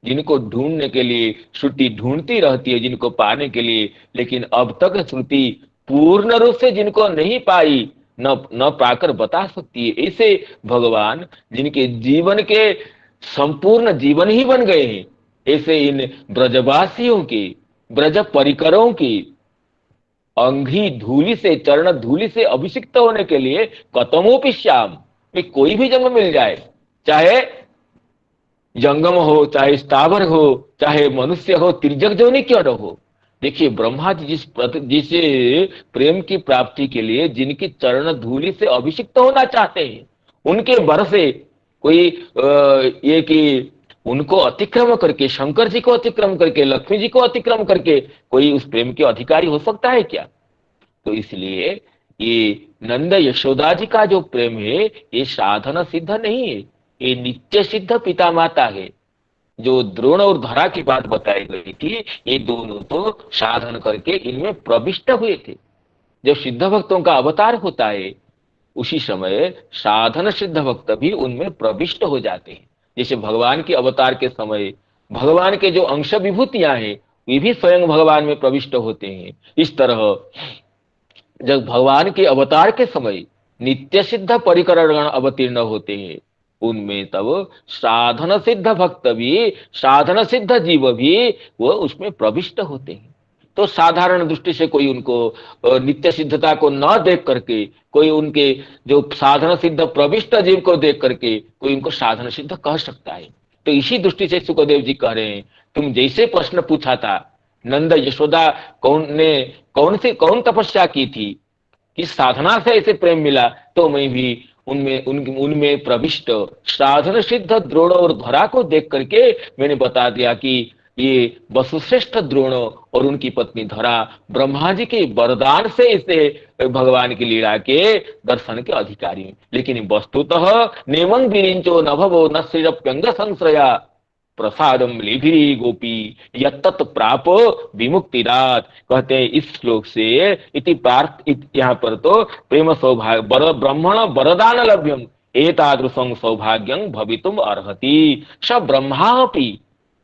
जिनको ढूंढने के लिए श्रुति ढूंढती रहती है, जिनको पाने के लिए, लेकिन अब तक श्रुति पूर्ण रूप से जिनको नहीं पाई, न पाकर बता सकती है। ऐसे भगवान जिनके जीवन के संपूर्ण जीवन ही बन गए हैं, ऐसे इन ब्रजवासियों के, ब्रज परिकरों की अंघ्रि धूलि से, चरण धूलि से अभिषिक्त होने के लिए कतमोपि श्याम, में कोई भी जन्म मिल जाए, चाहे जंगम हो, चाहे स्थावर हो, चाहे मनुष्य हो, तिर्यक जोनि क्यों न हो। देखिए ब्रह्मा जी जिस प्रेम की प्राप्ति के लिए जिनकी चरण धूलि से अभिषिक्त होना चाहते हैं, उनके बर से कोई ये कि उनको अतिक्रम करके, शंकर जी को अतिक्रम करके, लक्ष्मी जी को अतिक्रम करके कोई उस प्रेम के अधिकारी हो सकता है क्या? तो इसलिए ये नंद यशोदा जी का जो प्रेम है ये साधन सिद्ध नहीं है, ये नित्य सिद्ध पिता माता है। जो द्रोण और धरा की बात बताई गई थी, ये दोनों तो साधन करके इनमें प्रविष्ट हुए थे। जब सिद्ध भक्तों का अवतार होता है उसी समय साधन सिद्ध भक्त भी उनमें प्रविष्ट हो जाते हैं। जैसे भगवान के अवतार के समय भगवान के जो अंश विभूतियां हैं वे भी स्वयं भगवान में प्रविष्ट होते हैं। इस तरह जब भगवान के अवतार के समय नित्य सिद्ध परिकरण अवतीर्ण होते हैं, उनमें तब साधन सिद्ध भक्त भी, साधन सिद्ध जीव भी वो उसमें प्रविष्ट होते हैं। तो साधारण दृष्टि से कोई उनको नित्य सिद्धता को न देख करके, कोई उनके जो साधन सिद्ध प्रविष्ट जीव को देख करके कोई उनको साधन सिद्ध कह सकता है। तो इसी दृष्टि से सुखदेव जी कह रहे हैं, तुम जैसे प्रश्न पूछा था नंद यशोदा कौन तपस्या की थी, किस साधना से ऐसे प्रेम मिला, तो मैं भी उनमें प्रविष्ट साधन सिद्ध द्रोण और धरा को देख करके मैंने बता दिया कि ये वसुश्रेष्ठ द्रोण और उनकी पत्नी धरा ब्रह्मा जी के वरदान से इसे भगवान की लीला के दर्शन के अधिकारी हैं। लेकिन वस्तुतः नेमं विरिंचो न भवो न श्रीरप्यंग संश्रया प्रसादम लेभिरी गोपी यत्तत प्राप विमुक्तिदात। कहते हैं इस श्लोक से इति पार्थ यहाँ पर तो प्रेम सौभाग्य ब्रह्मण वरदान लभ्यम एतादृशं सौभाग्यं भवितुम अर्हति स ब्रह्मापि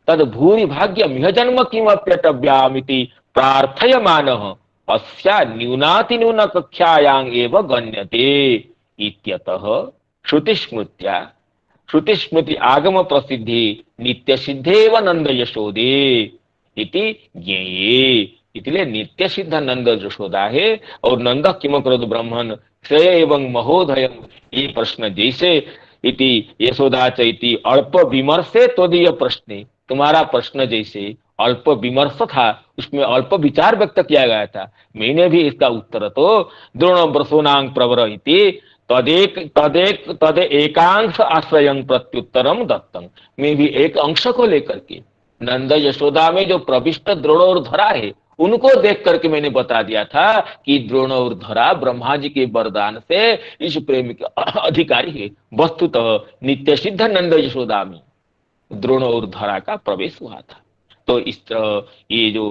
तद भूरि भाग्यमिह जन्म किमप्यटव्यामिति प्रार्थयमानः अस्या न्यूनातिन्यून कक्षायां एव गण्यते इत्यतः श्रुतिस्मृत्या श्रुतिस्मृति आगम प्रसिद्धि नित्य सिद्धेव नंद यशोदे इति ज्ञेये। इसलिए नित्य सिद्ध नंद यशोदा है और नंद किम करोतु ब्रह्मन् श्रेय एवं महोदयम, ये प्रश्न जैसे इति यशोदा चैति अल्प विमर्शे तदीय प्रश्ने, तुम्हारा प्रश्न जैसे अल्प विमर्श था उसमें अल्प विचार व्यक्त किया गया था, मैंने भी इसका उत्तर तो द्रोण वर्षोनांग प्रवर इति तद एकांश आश्रयं प्रत्युत्तरम दत्तम, मैं भी एक अंश को लेकर के नंद यशोदा में जो प्रविष्ट द्रोण और धरा है उनको देख करके मैंने बता दिया था कि द्रोण और धरा ब्रह्मा जी के वरदान से इस प्रेम के अधिकारी है। वस्तुतः नित्य सिद्ध नंद यशोदा में द्रोण और धरा का प्रवेश हुआ था। तो इस तरह ये जो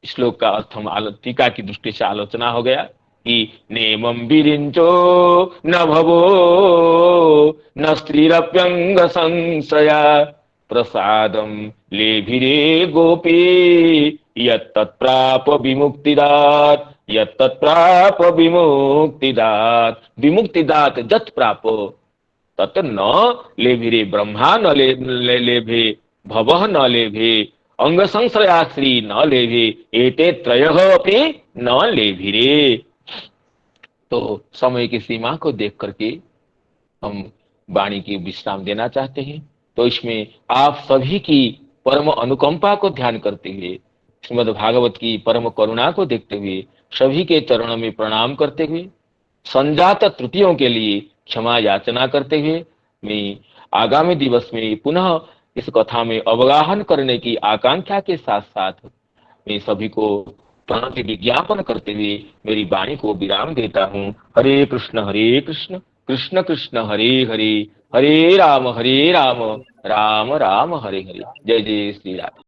श्लोक का अर्थ हम टीका की दृष्टि से आलोचना हो गया कि नेमं विरिंचो न भवो न स्त्रीरप्यंग संश्रया प्रसादम लेभिरे गोपी यत्तत्प्राप विमुक्तिदात यत्तत्प्राप विमुक्तिदात। विमुक्तिदात जत प्राप तत् न लेभिरे ब्रह्मा न लेभे भवः न लेभे अंग संश्रया श्री न लेभे एते त्रयः अपि न लेभिरे। तो समय की सीमा को देख करके हम वाणी की विश्राम देना चाहते हैं। तो इसमें आप सभी की परम अनुकंपा को ध्यान करते हुए, श्रीमद् भागवत की परम करुणा को देखते हुए, सभी के चरणों में प्रणाम करते हुए, संजात त्रुटियों के लिए क्षमा याचना करते हुए, मैं आगामी दिवस में पुनः इस कथा में अवगाहन करने की आकांक्षा के साथ साथ मैं सभी को प्रणति विज्ञापन करते हुए मेरी वाणी को विराम देता हूँ। हरे कृष्ण कृष्ण कृष्ण हरे हरे, हरे राम राम राम हरे हरे। जय जय श्री राम।